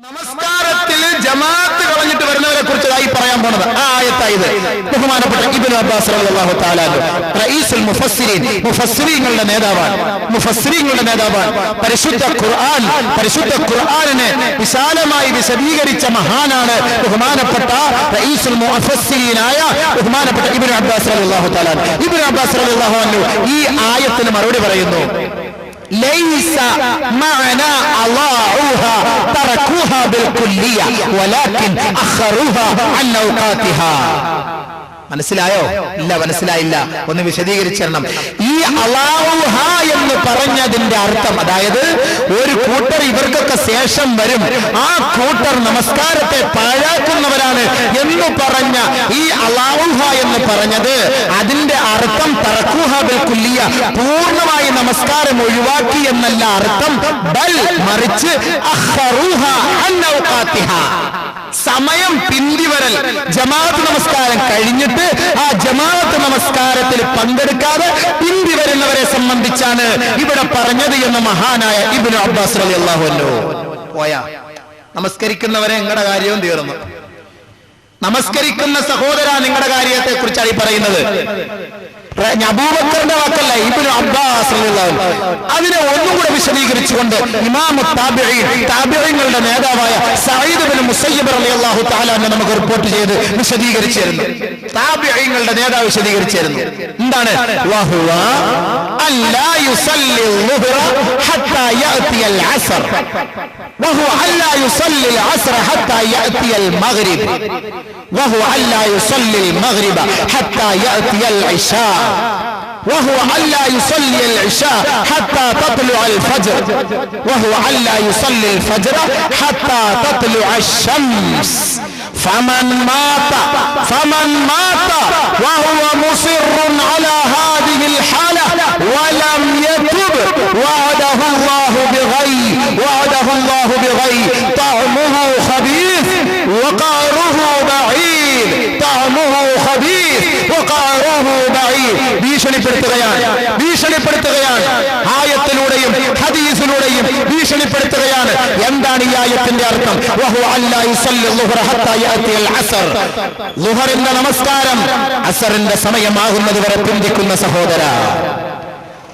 നമസ്കാരത്തിൽ ജമാഅത്ത് കളഞ്ഞിട്ട് വരുന്നവരെ കുറിച്ചായി പറയാൻ പോണത് ആ ആയത്തായത്. ബഹുമാനപ്പെട്ട ഇബ്നു അബ്ബാസ് റളിയല്ലാഹു തആല റഈസുൽ മുഫസ്സിരീൻ, മുഫസ്സിരീങ്ങളുടെ നേതാവാണ്. പരിശുദ്ധ ഖുർആനിനെ വിശാലമായി വിശദീകരിച്ച മഹാനാണ് ബഹുമാനപ്പെട്ട റഈസുൽ മുഫസ്സിരീനായ ബഹുമാനപ്പെട്ട ഇബ്നു അബ്ബാസ് റളിയല്ലാഹു തആല. ഇബ്നു അബ്ബാസ് റളിയല്ലാഹു അൻഹു ഈ ആയത്തിന് മറുപടി പറയുന്നു, ليس معنى أضاعوها تركوها بالكلية ولكن أخروها عن أوقاتها. മനസ്സിലായോ? ഇല്ല, മനസ്സിലായില്ല. ഒന്ന് വിശദീകരിച്ചിരണം. ഈ അല്ലാഹുഹ എന്ന് പറഞ്ഞതിന്റെ അർത്ഥം, അതായത് ഒരു കൂട്ടർ ഇവർക്കൊക്കെ ശേഷം വരും, ആ കൂട്ടർ നമസ്കാരത്തെ പാഴാക്കുന്നവരാണ് എന്ന് പറഞ്ഞ ഈ അല്ലാഹുഹ എന്ന് പറഞ്ഞത് അതിന്റെ അർത്ഥം തറക്കുഹ ബിൽ കുല്ലിയ, പൂർണ്ണമായി നമസ്കാരം ഒഴിവാക്കി എന്നല്ല അർത്ഥം. ബൽ മറിച്ച് അഖറുഹ അൻ ഔഖാതിഹ, സമയം പിന്തിവരൽ. ജമാഅത്ത് നമസ്കാരം കഴിഞ്ഞിട്ട് ആ ജമാഅത്ത് നമസ്കാരത്തിൽ പങ്കെടുക്കാതെ പിന്തി വരുന്നവരെ സംബന്ധിച്ചാണ് ഇവിടെ പറഞ്ഞത് എന്ന് മഹാനായ ഇബ്നു അബ്ബാസ് റളിയല്ലാഹു അൻഹു. പോയാ നമസ്കരിക്കുന്നവരെ നിങ്ങളുടെ കാര്യവും തീർന്നു. നമസ്കരിക്കുന്ന സഹോദര, നിങ്ങളുടെ കാര്യത്തെ കുറിച്ചാണ് ഈ പറയുന്നത്. അബൂബക്കറിന്റെ വാക്കല്ല, ഇബ്നു അബ്ബാസ് റളിയല്ലാഹു അൻഹു. അതിനെ ഒന്നും കൂടെ വിശദീകരിച്ചുകൊണ്ട് ഇമാം താബിഈങ്ങളുടെ നേതാവായ സഈദ് ഇബ്നു മുസയ്യിബ് റളിയല്ലാഹു തആല നമുക്ക് റിപ്പോർട്ട് ചെയ്ത് വിശദീകരിച്ചിരുന്നു. താബിഈങ്ങളുടെ നേതാവ് വിശദീകരിച്ചിരുന്നു. എന്താണ്? വഹുവ അല്ലാ യുസല്ലി الظുഹ്റ ഹത്താ യഅതി العصر വഹുവ അല്ലാ യുസല്ലി العصر ഹത്താ യഅതി المغرب وهو ألا يصلي المغرب حتى يأتي العشاء وهو ألا يصلي العشاء حتى تطلع الفجر وهو ألا يصلي الفجر حتى تطلع الشمس فمن مات وهو مصر على هذه الحالة ولم يتب وعده الله بغي طعمه خبيث وقاره بعيد ഭീഷണിപ്പെടുത്തുകയാണ്. ആയത്തിലൂടെയും ഹദീസിലൂടെയും ഭീഷണിപ്പെടുത്തുകയാണ്. എന്താണ് ഈ ആയത്തിന്റെ അർത്ഥം? ളുഹറിന്റെ നമസ്കാരം അസറിന്റെ സമയമാകുന്നത് വരെ പിന്തിക്കുന്ന സഹോദര,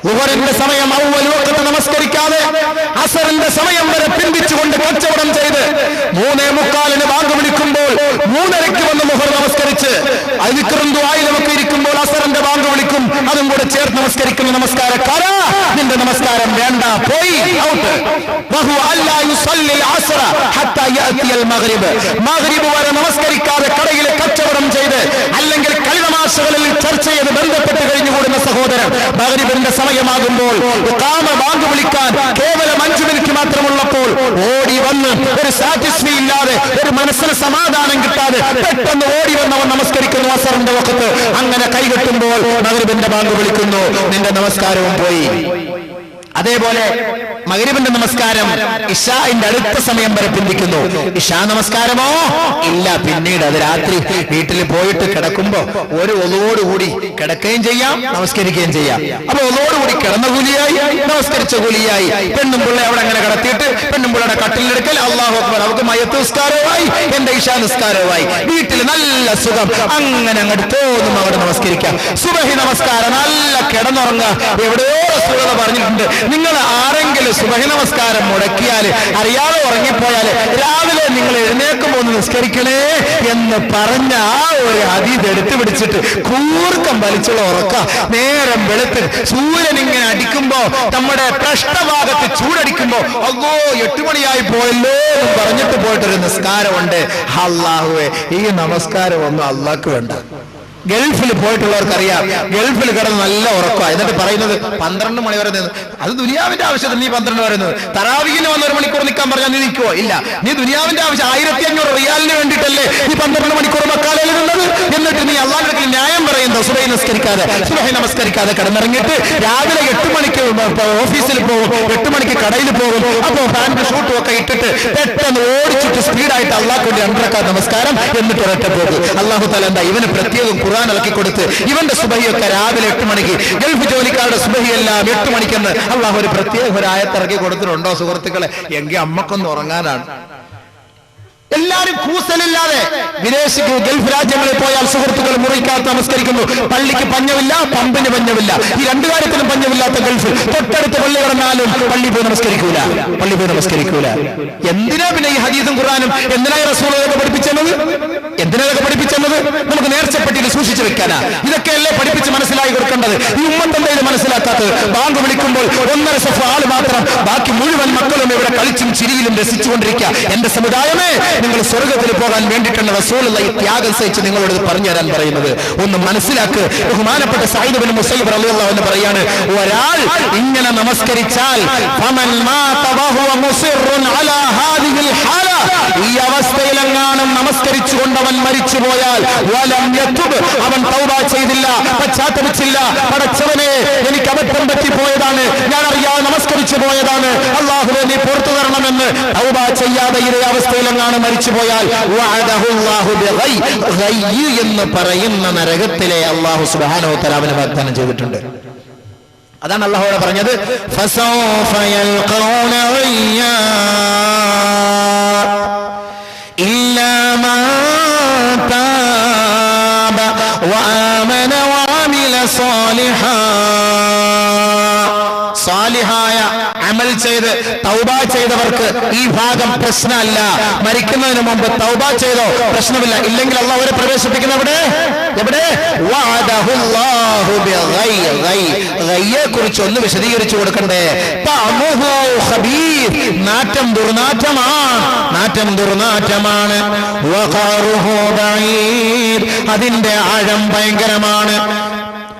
ളുഹറിന്റെ സമയം അവ്വൽ വഖത്ത് നമസ്കരിക്കാതെ അസറിന്റെ സമയം വരെ പിന്തിച്ചുകൊണ്ട് കച്ചവടം ചെയ്ത് 3:45 ബാങ്ക് വിളിക്കുമ്പോൾ 3:30 വന്ന് ളുഹർ നമസ്കരിച്ച് ദിക്റും ദുആയിൽ നമുക്ക് ഇരിക്കുമ്പോൾ അസറിന്റെ ബാങ്ക് വിളിക്കും, അതും കൂടെ ചേർത്ത് നമസ്കരിക്കുന്ന നമസ്കാരക്കാരാ, നിന്റെ നമസ്കാരം വേണ്ട, പോയി ഔട്ട്. വഹു അല്ലാ യുസല്ലി അസ്റ ഹത്താ യഅതി അൽ മഗ്രിബ്, മഗ്രിബ് വരെ നമസ്കരിക്കാതെ കടയിൽ കച്ചവടം ചെയ്ത് അല്ലെങ്കിൽ കളിതമാശകളിൽ ചർച്ച ചെയ്ത് ബന്ധപ്പെട്ട് കഴിഞ്ഞുകൂടുന്ന സഹോദരൻ, മഗ്രിബിന്റെ സമയമാകുമ്പോൾ ഇഖാമ ബാങ്ക് വിളിക്കാൻ കേവലം 5 മിനിറ്റ് മാത്രമുള്ളപ്പോൾ ഓടി വന്ന് ഒരു സാറ്റിസ്ഫൈ ഇല്ലാതെ, ഒരു മനസ്സിന് സമാധാനം കിട്ടാതെ പെട്ടെന്ന് ഓടി വന്നവൻ നമസ്കരിക്കുന്നു അസറിന്റെ വഖത്ത്. അങ്ങനെ കൈകെട്ടുമ്പോൾ മഗ്രിബിന്റെ ബാങ്ക് വിളിക്കുന്നു, നിന്റെ നമസ്കാരവും പോയി. അതേപോലെ മഗ്രിബിന്റെ നമസ്കാരം ഇശാഇന്റെ അടുത്ത സമയം വരെ പിന്തിക്കുന്നു. ഇശാ നമസ്കാരമോ ഇല്ല, പിന്നീട് അത് രാത്രി വീട്ടിൽ പോയിട്ട് കിടക്കുമ്പോ ഒരു ഒളോടുകൂടി കിടക്കുകയും ചെയ്യാം, നമസ്കരിക്കുകയും ചെയ്യാം. അപ്പൊ ഒളോടുകൂടി കിടന്ന കൂലിയായി, നമസ്കരിച്ച കൂലിയായി. പെണ്ണും പിള്ള അവിടെ അങ്ങനെ കിടത്തിയിട്ട് പെണ്ണും പിള്ളയുടെ കട്ടിലെടുക്കൽ, അല്ലാഹു അക്ബർ, അവർക്ക് മയ്യത്ത് നിസ്കാരവുമായി, എന്റെ ഇശാ നിസ്കാരവുമായി, വീട്ടിൽ നല്ല സുഖം. അങ്ങനെ അങ്ങോട്ട് തോന്നും അവിടെ നമസ്കരിക്കാം. സുബഹി നമസ്കാരം നല്ല കിടന്നുറങ്ങുക. എവിടെയോ റസൂലുള്ളാഹി പറഞ്ഞിട്ടുണ്ട്, നിങ്ങൾ ആരെങ്കിലും സുബഹി നമസ്കാരം മുടക്കിയാൽ, അറിയാതെ ഉറങ്ങിപ്പോയാല് രാവിലെ നിങ്ങൾ എഴുന്നേക്കുമ്പോൾ ഒന്ന് നിസ്കരിക്കണേ എന്ന് പറഞ്ഞ ആ ഒരു ഹദീസ് എടുത്തു പിടിച്ചിട്ട് കൂർക്കം വലിച്ചുള്ള ഉറക്ക. നേരം വെളുത്ത് സൂര്യൻ ഇങ്ങനെ അടിക്കുമ്പോ, നമ്മുടെ പൃഷ്ഠഭാഗത്ത് ചൂടടിക്കുമ്പോ, അല്ലോ 8 മണിയായി പോയല്ലോ എന്ന് പറഞ്ഞിട്ട് പോയിട്ടൊരു നിസ്കാരമുണ്ട്. അല്ലാഹുവേ, ഈ നമസ്കാരം ഒന്നും അല്ലാഹ്ക്ക് വേണ്ട. ഗൾഫിൽ പോയിട്ടുള്ളവർക്കറിയാം, ഗൾഫിൽ കിടന്ന് നല്ല ഉറക്കമാണ്. എന്നിട്ട് പറയുന്നത് 12 മണി വരെ നിന്ന്. അത് ദുനിയാവിന്റെ ആവശ്യത്തിന് നീ 12 വരെ നിന്ന്. തറാവീഹിന് വന്ന് 1 മണിക്കൂർ നിൽക്കാൻ പറഞ്ഞാൽ നീ നിൽക്കുവോ? ഇല്ല. നീ ദുനിയാവിന്റെ ആവശ്യം 1500 റിയാലിന് വേണ്ടിയിട്ടല്ലേ നീ 12 മണിക്കൂർ മക്കാലയിൽ നിന്നത്. എന്നിട്ട് നീ അള്ളാഹുവിന്റെ ന്യായം പറയുന്നത് സുബഹി നമസ്കരിക്കാതെ കിടന്നിറങ്ങിയിട്ട് രാവിലെ 8 മണിക്ക് ഓഫീസിൽ പോകും, 8 മണിക്ക് കടയിൽ പോകും. അപ്പോ പാന്റ് ഷൂട്ടും ഒക്കെ ഇട്ടിട്ട് പെട്ടെന്ന് ഓടിച്ചിട്ട് സ്പീഡായിട്ട് അള്ളാഹ് കൊണ്ട് 2 റക്അത്ത് നമസ്കാരം, എന്നിട്ട് ഒരൊറ്റ പോകും. അള്ളാഹു തആല എന്താ ഇവന് പ്രത്യേകം ഖുർആൻ ഇറക്കി കൊടുത്ത് ഇവന്റെ സുബഹിയൊക്കെ രാവിലെ 8 മണിക്ക്, ഗൾഫ് ജോലിക്കാരുടെ സുബഹിയെല്ലാം 8 മണിക്കെന്ന് അള്ളാഹു ഒരു പ്രത്യേക ഒരു ആയത്ത് ഇറക്കി കൊടുത്തിട്ടുണ്ടോ സുഹൃത്തുക്കളെ? എങ്കിൽ അമ്മക്കൊന്ന് ഉറങ്ങാനാണ്. എല്ലാരും കൂസലില്ലാതെ വിദേശിക്ക് ഗൾഫ് രാജ്യങ്ങളിൽ പോയാൽ സുഹൃത്തുക്കൾ മുറിക്കാത്ത നമസ്കരിക്കുന്നു. പള്ളിക്ക് പഞ്ഞമില്ല, പമ്പിന് പഞ്ഞമില്ല, ഈ രണ്ടു കാര്യത്തിനും പഞ്ഞമില്ലാത്ത ഗൾഫ്. തൊട്ടടുത്ത് പള്ളി കിടന്നാലും പള്ളി പോയി നമസ്കരിക്കൂല. എന്തിനാ പിന്നെ ഈ ഹദീസും ഖുർആനും എന്തിനായി റസൂലുള്ളാഹി പഠിപ്പിച്ചത്? നമുക്ക് നേർച്ചപ്പെട്ടിയിൽ സൂക്ഷിച്ചു വെക്കാനാ. ഇതൊക്കെയല്ലേ പഠിപ്പിച്ച് മനസ്സിലായി കൊടുക്കേണ്ടത്. ഈ ഉമ്മത്തെന്താ ഇത് മനസ്സിലാക്കാത്തത്? ബാങ്ക് വിളിക്കുമ്പോൾ 1.5 സഫ് ആള് മാത്രം, ബാക്കി മുഴുവൻ മക്കളും ഇവിടെ കളിച്ചും ചിരിയിലും രസിച്ചുകൊണ്ടിരിക്കുക. എന്റെ സമുദായമേ, നിങ്ങൾ സ്വർഗത്തിൽ പോകാൻ വേണ്ടിയിട്ടാണ് റസൂലുള്ളാഹി ത്യാഗം സഹിച്ച് നിങ്ങളോട് പറഞ്ഞു തരാൻ പറയുന്നത്. ഒന്ന് മനസ്സിലാക്ക്. ബഹുമാനപ്പെട്ട സഈദ് ഇബ്നു മുസയ്യിബ് റളിയല്ലാഹു അൻഹു പറയാണ്, ഒരാൾ ഇങ്ങനെ നമസ്കരിച്ചാൽ ഫമൻ മാത വഹുവ മുസിറുൻ അലാ ഹാദിഹിൽ ഹാല, ഈ അവസ്ഥയിലെങ്ങാനും നമസ്കരിച്ചുകൊണ്ടവൻ മരിച്ചുപോയാൽ വലം യതുബ്, അവൻ തൗബ ചെയ്തില്ല, പശ്ചാത്തപിച്ചില്ല, പടച്ചവനെ എനിക്ക് അബദ്ധം പറ്റിപ്പോയതാണ്, ഞാൻ അറിയാതെ നമസ്കരിച്ചു പോയതാണ്, അല്ലാഹുവേ നീ പുറത്തു തരണമെന്ന് തൗബ ചെയ്യാതെ ഇതേ അവസ്ഥയിലെങ്ങാനും മരിച്ചുപോയാൽ വഅദഹുല്ലാഹു ബിഗൈ, ഗൈ എന്ന് പറയുന്ന നരകത്തിലെ അല്ലാഹു സുബ്ഹാനഹു വ തആല അവനെ വാഗ്ദാനം ചെയ്തിട്ടുണ്ട്. അതാണ് അല്ലാഹുവോട് പറഞ്ഞത്, ഫസൗഫ യൽഖൗന ഗയ്യാ ഇല്ലാ മൻ താബ വആമന വഅമില സാലിഹായ അമൽ ചെയ്ത് തൗബ ചെയ്തവർക്ക് ഈ ഭാഗം പ്രശ്നമല്ല. മരിക്കുന്നതിന് മുമ്പ് തൗബ ചെയ്തോ പ്രശ്നമില്ല. ഇല്ലെങ്കിൽ അല്ലാഹു അവരെ പ്രവേശിപ്പിക്കുന്ന എവിടെ? വഅദഹുല്ലാഹു ബിഗൈ, ഗൈയെ കുറിച്ച് ഒന്ന് വിശദീകരിച്ചു കൊടുക്കണ്ടേ. തഅമുഹു ഖബീർ, നാറ്റം ദുർനാറ്റമാണ്. വഖറുഹു ബഈദ്, അതിന്റെ ആഴം ഭയങ്കരമാണ്.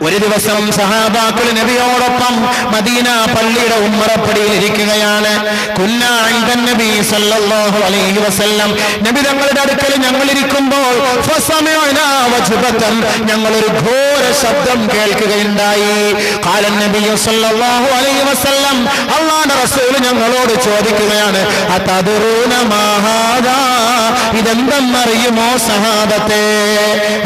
ഒരു ദിവസം സഹാബാക്കൾ നബിയോടൊപ്പം മദീന പള്ളിയുടെ ഉമ്മറപ്പടിയിൽ ഇരിക്കുകയാണ്. കുന്നാ ഇൻദൻ നബി സല്ലല്ലാഹു അലൈഹി വസല്ലം, നബി തങ്ങളുടെ അടുക്കൽ ഞങ്ങൾ ഇരിക്കുമ്പോൾ ഫസമിഅനാ വജ്ബതൻ, ഞങ്ങൾ ഒരു ഘോര ശബ്ദം കേൾക്കുകയുണ്ടായി. ഖാല നബി സല്ലല്ലാഹു അലൈഹി വസല്ലം, അല്ലാഹുവിന്റെ റസൂൽ ഞങ്ങളോട് ചോദിക്കുകയാണ്, അതദറൂന മാ ഹാദാ, ഇതെന്തെന്നറിയുമോ സഹാബത്തെ?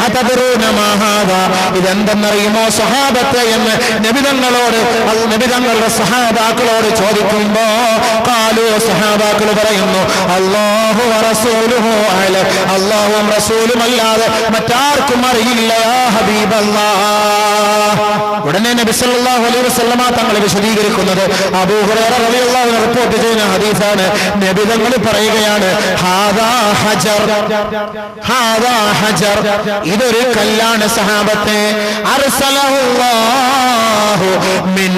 അതദറൂന മാ ഹാദാ, ഇതെന്തെന്നറിയുമോ സഹാബത്തെ എന്ന് നബിതങ്ങളുടെ സഹാബാക്കളോട് ചോദിക്കുമ്പോ ഖാലു, സഹാബാക്കൾ പറയുന്നു, അല്ലാഹു വറസൂലുഹു അഅലം, അല്ലാഹുവും റസൂലും അല്ലാതെ മറ്റാർക്കും അറിയില്ല യാ ഹബീബല്ലാഹ്. ഉടനെ നബി സല്ലല്ലാഹു അലൈഹി വസല്ലമ തങ്ങൾ വിശദീകരിക്കുന്നത് അബൂ ഹുറൈറ റളിയല്ലാഹു അൻഹു റിപ്പോർട്ട് ചെയ്യുന്ന ഹദീസാണ്. നബി തങ്ങൾ പറയുകയാണ്, ഹാദാ ഹജർ, ഇതൊരു കല്ലാണ് സഹാബത്തെ. അർസലഹുല്ലാഹു മിൻ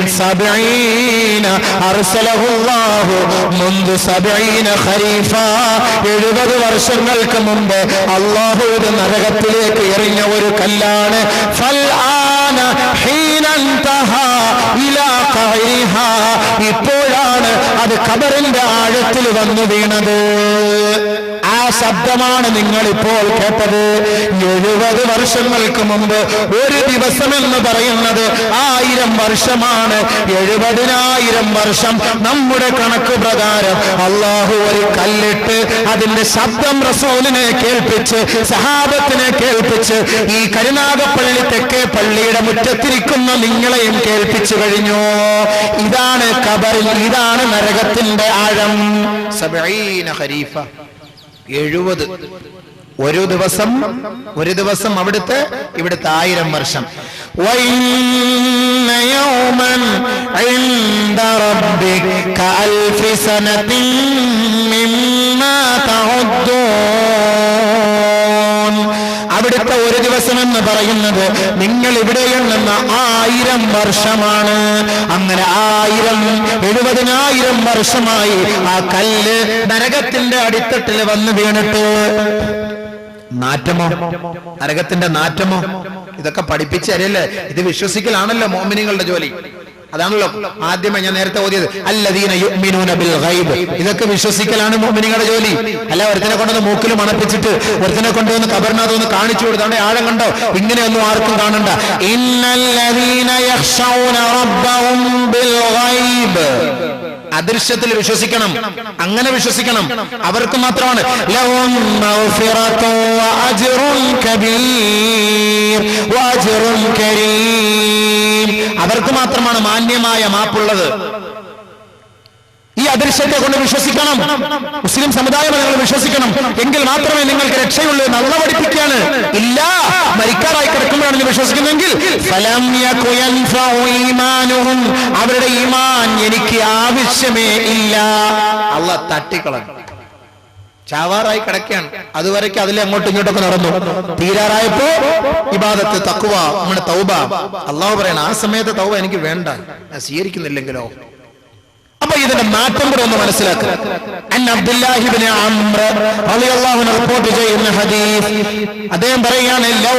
70 ഖരീഫ, 70 വർഷങ്ങൾക്ക് മുമ്പ് അല്ലാഹു ഇത് നരകത്തിലേക്ക് എറിഞ്ഞ ഒരു കല്ലാണ്. ഫൽ ആന ഹീന ഇൻതഹാ ഇലാ ഖൈഹാ, ഇപ്പോഴാണ് അത് ഖബറിന്റെ ആഴത്തിൽ വന്നു വീണത്. ആ ശബ്ദമാണ് നിങ്ങൾ ഇപ്പോൾ കേട്ടത്. 70 വർഷങ്ങൾക്ക് മുമ്പ് ഒരു ദിവസം എന്ന് പറയുന്നത് 1000 വർഷമാണ്. 70,000 വർഷം നമ്മുടെ കണക്ക് പ്രകാരം അല്ലാഹു ഒരു കല്ലിട്ട് അതിന്റെ ശബ്ദം റസൂലിനെ കേൾപ്പിച്ച്, സഹാബത്തിനെ കേൾപ്പിച്ച്, ഈ കരുനാഗപ്പള്ളി തെക്കേ പള്ളിയുടെ മുറ്റത്തിരിക്കുന്ന നിങ്ങളെയും കേൾപ്പിച്ചു കഴിഞ്ഞു. ഇതാണ് ഖബറിൽ, ഇതാണ് നരകത്തിന്റെ ആഴം. 70 ഖരീഫ, 70. ഒരു ദിവസം അവിടുത്തെ ഇവിടുത്തെ 1000 വർഷം. വഇന്ന യൗമൻ ഇൻദ റബ്ബിക കഅൽഫി സനതിൻ മിമ്മാ തഉദ്ദൂൻ, അവിടുത്തെ ഒരു ദിവസം എന്ന് പറയുന്നത് നിങ്ങൾ ഇവിടെ എണ്ണുന്ന 1000 വർഷമാണ്. അങ്ങനെ 70,000 വർഷമായി ആ കല്ല് നരകത്തിന്റെ അടിത്തട്ടിൽ വന്ന് വീണിട്ട്. നാറ്റമോ, നരകത്തിന്റെ നാറ്റമോ, ഇതൊക്കെ പഠിപ്പിച്ചറിയല്ലേ? ഇത് വിശ്വസിക്കലാണല്ലോ മോമിനികളുടെ ജോലി. അതാണല്ലോ ആദ്യമേ ഞാൻ നേരത്തെ ഓതിയത്, അല്ലദീന യുഅ്മിനൂന ബിൽ ഗൈബ്. ഇതൊക്കെ വിശ്വസിക്കലാണ് മുഅ്മിനീങ്ങളുടെ ജോലി. അല്ല ഒരുത്തനെ കൊണ്ടൊന്ന് മൂക്കിൽ മണപ്പിച്ചിട്ട് ഒരുത്തനെ കൊണ്ടുവന്ന് ഖബറിനകത്തൊന്ന് കാണിച്ചു കൊടുത്താണ്ട് ആഴം കണ്ടോ, ഇങ്ങനെയൊന്നും ആർക്കും കാണണ്ട. ഇന്നല്ലദീന യഖ്ശൗന റബ്ബഹും ബിൽ ഗൈബ്, അദൃശ്യത്തിൽ വിശ്വസിക്കണം, അങ്ങനെ വിശ്വസിക്കണം. അവർക്ക് മാത്രമാണ് ലഹും മഗ്ഫിറത്തുൻ വഅജ്റുൻ കബീർ വഅജ്റുൻ കരീം, അവർക്ക് മാത്രമാണ് മാന്യമായ മാപ്പുള്ളത്. ഈ അദൃശ്യത്തെ കൊണ്ട് വിശ്വസിക്കണം. മുസ്ലിം സമുദായം നിങ്ങൾ വിശ്വസിക്കണം. എങ്കിൽ മാത്രമേ നിങ്ങൾക്ക് രക്ഷയുള്ളൂ. നല്ല പഠിപ്പിക്കുകയാണ്. ഇല്ല, മരിക്കാറായി കിടക്കുമ്പോഴാണ് വിശ്വസിക്കുന്നെങ്കിൽ അവരുടെ ഈമാൻ എനിക്ക് ആവശ്യമേ ഇല്ല. അള്ളാഹ് തട്ടിക്കളഞ്ഞു. ചാവാറായി കിടക്കുകയാണ്. അതുവരയ്ക്ക് അതിലെ അങ്ങോട്ടും ഇങ്ങോട്ടൊക്കെ നടന്നു. തീരാറായപ്പോ ഇബാദത്ത്, തഖ്വ, നമ്മുടെ തൗബ. അള്ളാഹു പറയണം, ആ സമയത്ത് തൗബ എനിക്ക് വേണ്ട, ഞാൻ സ്വീകരിക്കുന്നില്ലെങ്കിലോ. അപ്പൊ ഇതിന്റെ മാറ്റം കൂടെ ഒന്ന് മനസ്സിലാക്കുക. അബ്ദുല്ലാഹി ഇബ്നു അംർ റളിയല്ലാഹു അൻഹു റിപ്പോർട്ട് ചെയ്യുന്ന ഹദീസ്, അദ്ദേഹം പറയുകയാണ്, ലൗ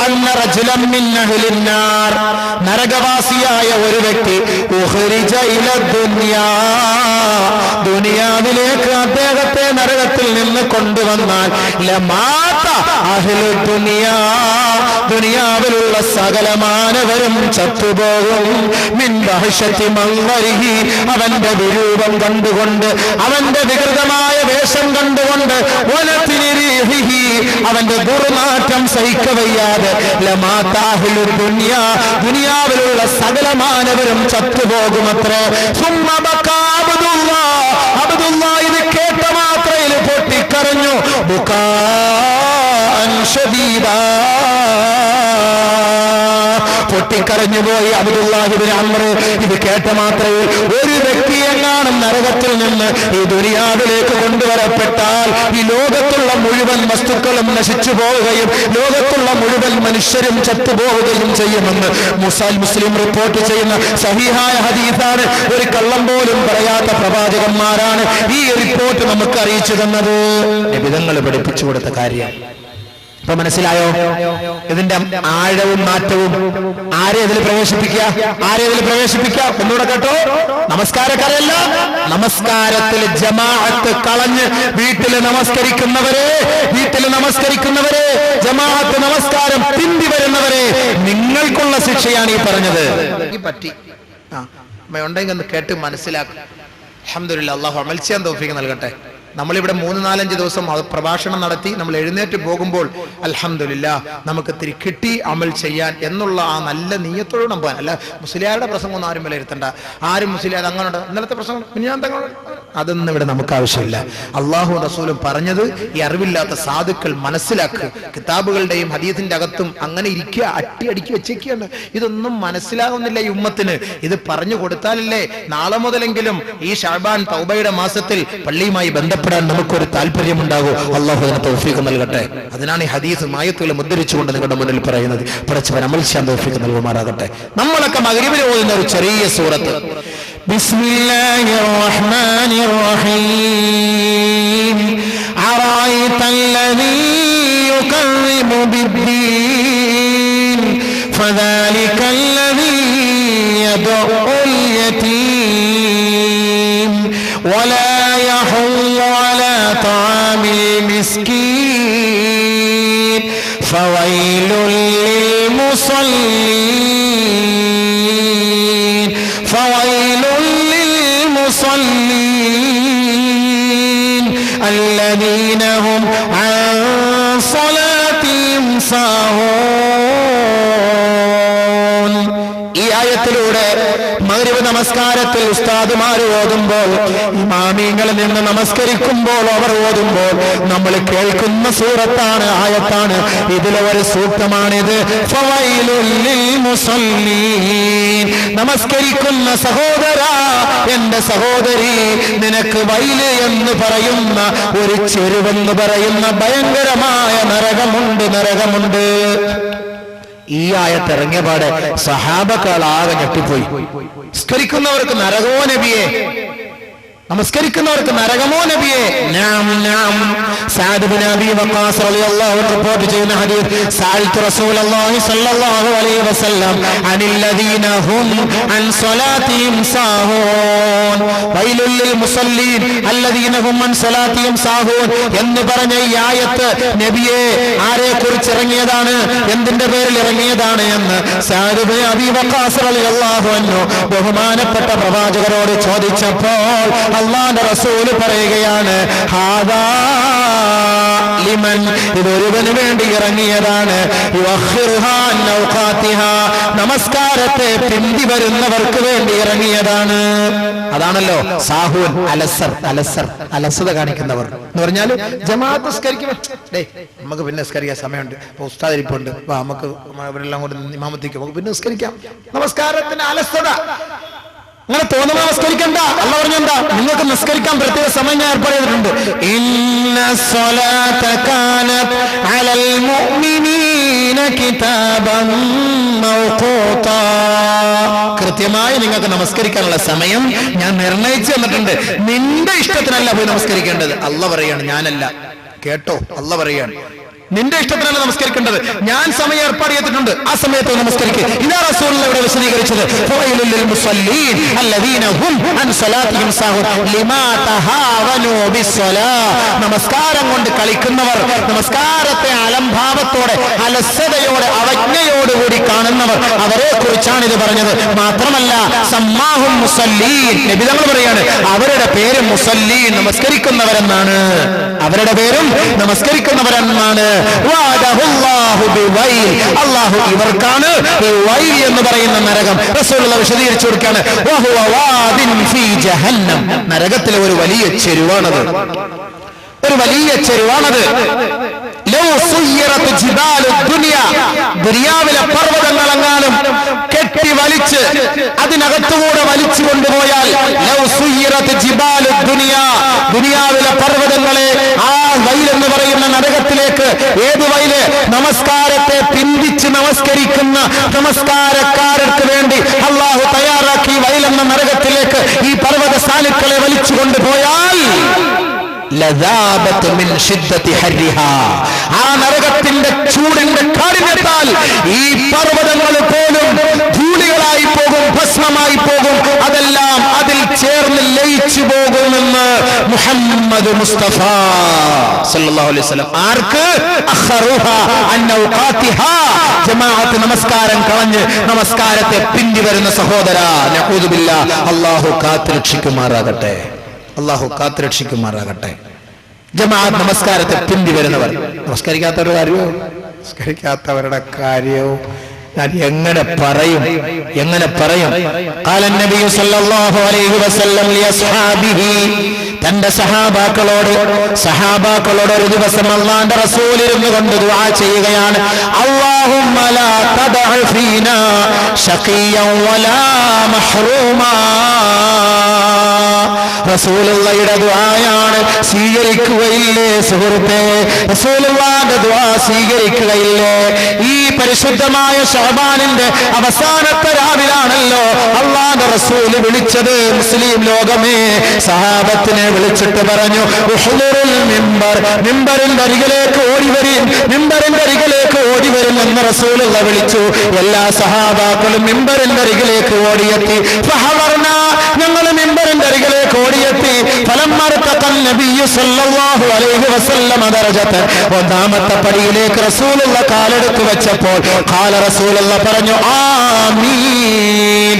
അന്ന റജുലൻ മിൻ അഹ്ലിൻ നാർ, നരകവാസിയായ ഒരു വ്യക്തി ഉഖ്രിജ ഇല ദുനിയാ, ദുനിയാവിലേക്ക് അദ്ദേഹത്തെ നരകത്തിൽ നിന്ന് കൊണ്ടുവന്നാൽ ലമാത അഹ്ലു ദുനിയാ, ദുനിയാവിലുള്ള സകല മാനവരും ചത്തുപോകും. മിൻ ബഹശതി മൻവരിഹി, അവന്റെ വിരൂപം കണ്ടുകൊണ്ട്, അവന്റെ വികൃതമായ വേഷം കണ്ടുകൊണ്ട്, വലതിരിഹിഹി, അവന്റെ ദുർനാറ്റം സഹിക്കവയ്യാതെ, ലമാത അഹ്ലു ദുനിയാ, ദുനിയാവിലുള്ള സകല മാനവരും ചത്തുപോകുമത്രേ. സുമ്മ ബകാ അബ്ദുല്ലാഹ് ഇത് കേട്ട മാത്രയിൽ പൊട്ടിക്കരഞ്ഞു. ബുകാഅൻ ശദീദാ, പൊട്ടിക്കരഞ്ഞുപോയി അബ്ദുല്ലാഹി ഇബ്നു അംർ. ഇത് കേട്ട മാത്രയിൽ ഒരു വ്യക്തി എങ്ങാനും നരകത്തിൽ നിന്ന് ഈ ദുനിയാവിലേക്ക് കൊണ്ടുവരപ്പെട്ടാൽ ഈ ലോകത്തുള്ള മുഴുവൻ വസ്തുക്കളും നശിച്ചു പോവുകയും ലോകത്തുള്ള മുഴുവൻ മനുഷ്യരും ചത്തുപോവുകയും ചെയ്യുമെന്ന് മുസ്ലിം റിപ്പോർട്ട് ചെയ്യുന്ന സഹീഹായ ഹദീസാണ്. ഒരു കള്ളം പോലും പറയാത്ത പ്രവാചകന്മാരാണ് ഈ റിപ്പോർട്ട് നമുക്ക് അറിയിച്ചു തന്നത്. നബിതങ്ങൾ പഠിപ്പിച്ചു കൊടുത്ത കാര്യം ഇപ്പൊ മനസ്സിലായോ? ഇതിന്റെ ആഴവും മാറ്റവും. ആരെ ഇതിൽ പ്രവേശിപ്പിക്കുക, ആരെ ഇതിൽ പ്രവേശിപ്പിക്കുക? ഒന്നുകൂടെ കേട്ടോ. നമസ്കാരക്കാരല്ല, നമസ്കാരത്തിൽ ജമാഅത്ത് കളഞ്ഞ് വീട്ടിൽ നമസ്കരിക്കുന്നവരെ, ജമാഅത്ത് നമസ്കാരം പിന്തി വരുന്നവരെ, നിങ്ങൾക്കുള്ള ശിക്ഷയാണ് ഈ പറഞ്ഞത്. പറ്റി ഉണ്ടെങ്കിൽ ഒന്ന് കേട്ട് മനസ്സിലാക്കും. അൽഹംദുലില്ലാഹ്, അല്ലാഹു അമൽ ചെയ്യാൻ തൗഫീഖ് നൽകട്ടെ. നമ്മളിവിടെ 3-4 ദിവസം പ്രഭാഷണം നടത്തി നമ്മൾ എഴുന്നേറ്റ് പോകുമ്പോൾ അൽഹംദുലില്ലാഹ് നമുക്ക് തിരി കിട്ടി അമൽ ചെയ്യാൻ എന്നുള്ള ആ നല്ല നീയത്തോടെ നമ്പാൻ. അല്ല മുസ്ലിയാരുടെ പ്രസംഗമൊന്നും ആരും വിലയിരുത്തണ്ട. ആരും മുസ്ലിയാർ അങ്ങനെ ഇന്നലത്തെ പ്രസംഗം അതൊന്നും ഇവിടെ നമുക്ക് ആവശ്യമില്ല. അള്ളാഹു റസൂലും പറഞ്ഞത് ഈ അറിവില്ലാത്ത സാധുക്കൾ മനസ്സിലാക്കുക. കിതാബുകളുടെയും ഹദീസിന്റെ അകത്തും അങ്ങനെ ഇരിക്കുക, അടിക്കി വെച്ചേക്കുകയാണ്. ഇതൊന്നും മനസ്സിലാകുന്നില്ല ഈ ഉമ്മത്തിന്. ഇത് പറഞ്ഞു കൊടുത്താലല്ലേ നാളെ മുതലെങ്കിലും ഈ ശഅബാൻ തൗബയുടെ മാസത്തിൽ പള്ളിയുമായി ബന്ധപ്പെടാൻ നമുക്കൊരു താല്പര്യമുണ്ടാകും. അള്ളാഹു അതിന് തൗഫീഖ് നൽകട്ടെ. അതിനാണ് ഈ ഹദീസ് ആയത്തുകൾ മുദ്രിച്ചുകൊണ്ട് നിങ്ങളുടെ മുന്നിൽ പറയുന്നത്. പടച്ചവൻ അമൽ ചെയ്യാൻ തൗഫീഖ് നൽകുമാറാകട്ടെ. നമ്മളൊക്കെ മഗ്രിബിൽ ഓതുന്ന ഒരു ചെറിയ സൂറത്ത്, ബിസ്മില്ലാഹിർ റഹ്മാനിർ റഹീം, അറഅയ്തല്ലദീ യുകദ്ദിബു ബിദ്ദീൻ ഫദാലികല്ലദീ യദ്ഉൽ യതീം വലാ യഹുല്ലു അലാ തആമിൽ മിസ്കീൻ ഫവൈലുൽ ലിൽ മുസല്ലീൻ الذين هم عن صلاتهم ساهون. ഈ ആയത്തിലൂടെ മഗ്രിബ് നമസ്കാരത്തിൽ ഉസ്താദുമാർ ഓതുമ്പോൾ, ഇമാമിങ്ങളിൽ നിന്ന് നമസ്കരിക്കുമ്പോൾ അവർ ഓതുമ്പോൾ നമ്മൾ കേൾക്കുന്ന സൂറത്താണ്, ആയത്താണ്. ഇതിലെ ഒരു സൂക്തമാണിത്. ഫവൈലുൽ ലിൽ മുസല്ലീൻ, നമസ്കരിക്കുന്ന സഹോദര, എന്റെ സഹോദരി, നിനക്ക് വൈല് എന്ന് പറയുന്ന ഒരു ചെരുവെന്ന് പറയുന്ന ഭയങ്കരമായ നരകമുണ്ട്. ഈ ആയത്ത് ഇറങ്ങിയപാട് സഹാബക്കളാകെ ഞെട്ടിപ്പോയി. നമസ്കരിക്കുന്നവർക്ക് നരകമോ നബിയെ, നമസ്കരിക്കുന്നവർക്ക് നരകമോ നബിയെ? സഅദ് ഇബ്നു അബീ വഖാസ് റളിയല്ലാഹു അൻഹു റിപ്പോർട്ട് ചെയ്യുന്ന ഹദീസ്, സഅൽതു റസൂലല്ലാഹി സ്വല്ലല്ലാഹു അലൈഹി വസല്ലം അനില്ലദീന ഹും അൻ സ്വലാത്തിഹിം സാഹൂൻ വൈലുൽ ലിൽ മുസല്ലീൻ അല്ലദീന ഹും അൻ സ്വലാത്തിഹിം സാഹൂൻ എന്ന് പറഞ്ഞ ഈ ആയത്ത് നബിയെ ആരെ കുറിച്ച് ഇറങ്ങിയതാണ്, എന്തിന്റെ പേരിൽ ഇറങ്ങിയതാണ് എന്ന് സഅദ് ഇബ്നു അബീ വഖാസ് റളിയല്ലാഹു അൻഹു ബഹുമാനപ്പെട്ട പ്രവാചകരോട് ചോദിച്ചപ്പോൾ അല്ലാഹുവിന്റെ റസൂൽ പറയുകയാണ്, ഹാദാ ലിമൻ ലിമൻ, ഇതൊരുവന് വേണ്ടി ഇറങ്ങിയതാണ്. യുഅഖിറുഹാ അൻ ഔഖാതിഹാ, നമസ്കാരത്തെ പിന്തി വരുന്നവർക്ക് വേണ്ടി ഇറങ്ങിയതാണ്. അതാണല്ലോ സാഹൂൻ, അലസത കാണിക്കുന്നവർ എന്ന് പറഞ്ഞാൽ ജമാഅത്ത് നിസ്കരിക്കും. നമുക്ക് പിന്നെ നിസ്കരിക്കാൻ സമയമുണ്ട്, ഇപ്പൊ ഉസ്താദ് ഇരിപ്പുണ്ട്, നമുക്ക് അവരെല്ലാം കൂടെ ഇമാമത്തേക്ക് നമുക്ക് പിന്നെ നിസ്കരിക്കാം. നമസ്കാരത്തിന് അലസത. അങ്ങനെ തോന്നുന്ന നമസ്കരിക്കണ്ട. അല്ലാഹു പറഞ്ഞെന്താ? നിങ്ങൾക്ക് നിസ്കരിക്കാൻ പ്രത്യേക സമയം ഞാൻ ഏർപ്പാട് ചെയ്തിട്ടുണ്ട്. ഇന്ന സ്വലാത കാനത് അലൽ മുഅ്മിനീന കിതാബൻ മൗഖൂതാ, കൃത്യമായി നിങ്ങൾക്ക് നമസ്കരിക്കാനുള്ള സമയം ഞാൻ നിർണയിച്ചു തന്നിട്ടുണ്ട്. നിന്റെ ഇഷ്ടത്തിനല്ല പോയി നമസ്കരിക്കേണ്ടത്. അല്ലാഹു പറയാണ്, ഞാനല്ല. കേട്ടോ, അല്ലാഹു പറയാണ്, നിന്റെ ഇഷ്ടത്തിനല്ല നമസ്കരിക്കേണ്ടത്, ഞാൻ സമയം ഏർപ്പാട് ചെയ്തിട്ടുണ്ട്, ആ സമയത്ത് നമസ്കരിക്കുക. ഇതാ റസൂലുള്ളാഹി ഇവിടെ വിശദീകരിച്ചത്. ഫവൈലുൽ ലിൽമുസല്ലീൻ അല്ലദീന ഹും അൻ സ്വലാത്തിഹിം സാഹൂൻ ലിമാ തഹാവനൂ ബിസ്സലാ, നമസ്കാരം കൊണ്ട് കളിക്കുന്നവർ, നമസ്കാരത്തെ അലംഭാവത്തോടെ, അലസതയോടെ, അവജ്ഞയോടുകൂടി കാണുന്നവർ, അവരെ കുറിച്ചാണ് ഇത് പറഞ്ഞത്. മാത്രമല്ല സമ്മാഹും മുസല്ലീൻ, നബി തങ്ങൾ പറയാണ് അവരുടെ പേര് മുസല്ലീൻ, നമസ്കരിക്കുന്നവരെന്നാണ്. അവരുടെ പേരും നമസ്കരിക്കുന്നവരെന്നാണ്. അല്ലാഹു ഇവർക്കാണ് ഈ വൈൽ എന്ന് പറയുന്ന നരകം റസൂലുള്ളാഹി വിശദീകരിച്ചു കൊടുക്കുകയാണ്. നരകത്തിലെ ഒരു വലിയ ചെരുവാണത്, ഒരു വലിയ ചെരുവാണത്. ദുനിയാവിലെ പർവ്വതങ്ങളെങ്ങാനും കെട്ടി വലിച്ച് അതിനകത്തുകൂടെ വലിച്ചു കൊണ്ടുപോയാൽ, ദുനിയാവിലെ പർവ്വതങ്ങളെ ആ വൈലെന്ന് പറയുന്ന നരകത്തിലേക്ക്, ഏത് വൈല്? നമസ്കാരത്തെ പിന്തിച്ച് നമസ്കരിക്കുന്ന നമസ്കാരക്കാർക്ക് വേണ്ടി അല്ലാഹു തയ്യാറാക്കി വൈലെന്ന നരകത്തിലേക്ക് ഈ പർവ്വത സാനുക്കളെ വലിച്ചു കൊണ്ടുപോയാൽ ആ നരകത്തിന്റെ ചൂടിന്റെ കാഠിന്യത്താൽ ഈ പർവ്വതങ്ങൾ പോലും ധൂളികളായി പോകും, ഭസ്മമായി പോകും. അതെല്ലാം അതിൽ ചേർന്ന് ലയിച്ചു പോകുമെന്ന് മുഹമ്മദ് മുസ്തഫ സല്ലല്ലാഹു അലൈഹി വസല്ലം. ആർക്ക്? ജമാഅത്ത് നമസ്കാരം കളഞ്ഞ് നമസ്കാരത്തെ പിന്തി വരുന്ന സഹോദര, നഊദു ബില്ലാഹ്, അല്ലാഹു കാത്തുരക്ഷിക്കുമാറാകട്ടെ, അല്ലാഹു കാത്തുരക്ഷിക്കുമാറാകട്ടെ. ജമാഅത്ത് നമസ്കാരത്തെ പിന്തി വരുന്നവർ, നമസ്കരിക്കാത്തവരുടെ കാര്യവും നമസ്കരിക്കാത്തവരുടെ കാര്യവും ഞാൻ എങ്ങനെ പറയും? ഖാല നബി സല്ലല്ലാഹു അലൈഹി വസല്ലം ലിഅസ്ഹാബിഹി, തന്റെ സഹാബാക്കളോട് ഒരു ദിവസം അല്ലാഹുവിന്റെ റസൂൽ ഇരുന്നു കൊണ്ട് ദുആ ചെയ്യുകയാണ്. അല്ലാഹുമ്മ ലാ തദഅ ഫീനാ ശഖിയ്യൻ വലാ മഹ്റൂമാ. റസൂലുള്ളാഹിയുടെ ദുആയാണ്, സ്വീകരിക്കുകയില്ലേ സുഹൃത്തേ? റസൂലുള്ളാഹിന്റെ ദുആ സ്വീകരിക്കുകയില്ലേ? ഈ പരിശുദ്ധമായ ശഅബാനിന്റെ അവസാനത്തെ രാവിലാണല്ലോ അല്ലാഹുവിന്റെ റസൂൽ വിളിച്ചത്. മുസ്ലിം ലോകമേ, സഹാബത്തിനെ വിളിച്ചിട്ട് പറഞ്ഞു, ഉഹ്ദുറുൽ മിമ്പർ, മിമ്പറിന്റെ അരികിലേക്ക് ഓടിവരിൻ, മിമ്പറിന്റെ അരികിലേക്ക് ഓടിവരിൻ എന്ന് റസൂലുള്ളാഹി വിളിച്ചു. എല്ലാ സഹാബാക്കളും മിമ്പറിന്റെ അരികിലേക്ക് ഓടിയെത്തി. ഫഹദർനാ, ഞങ്ങൾ മിമ്പറിന്റെ അരികിലേക്ക് ഓടിയെത്തി. ഒന്നാമത്തെ പടിയിലേക്ക് റസൂലുള്ള കാലെടുത്ത് വെച്ചപ്പോൾ ഖാല റസൂലുള്ള പറഞ്ഞു ആമീൻ.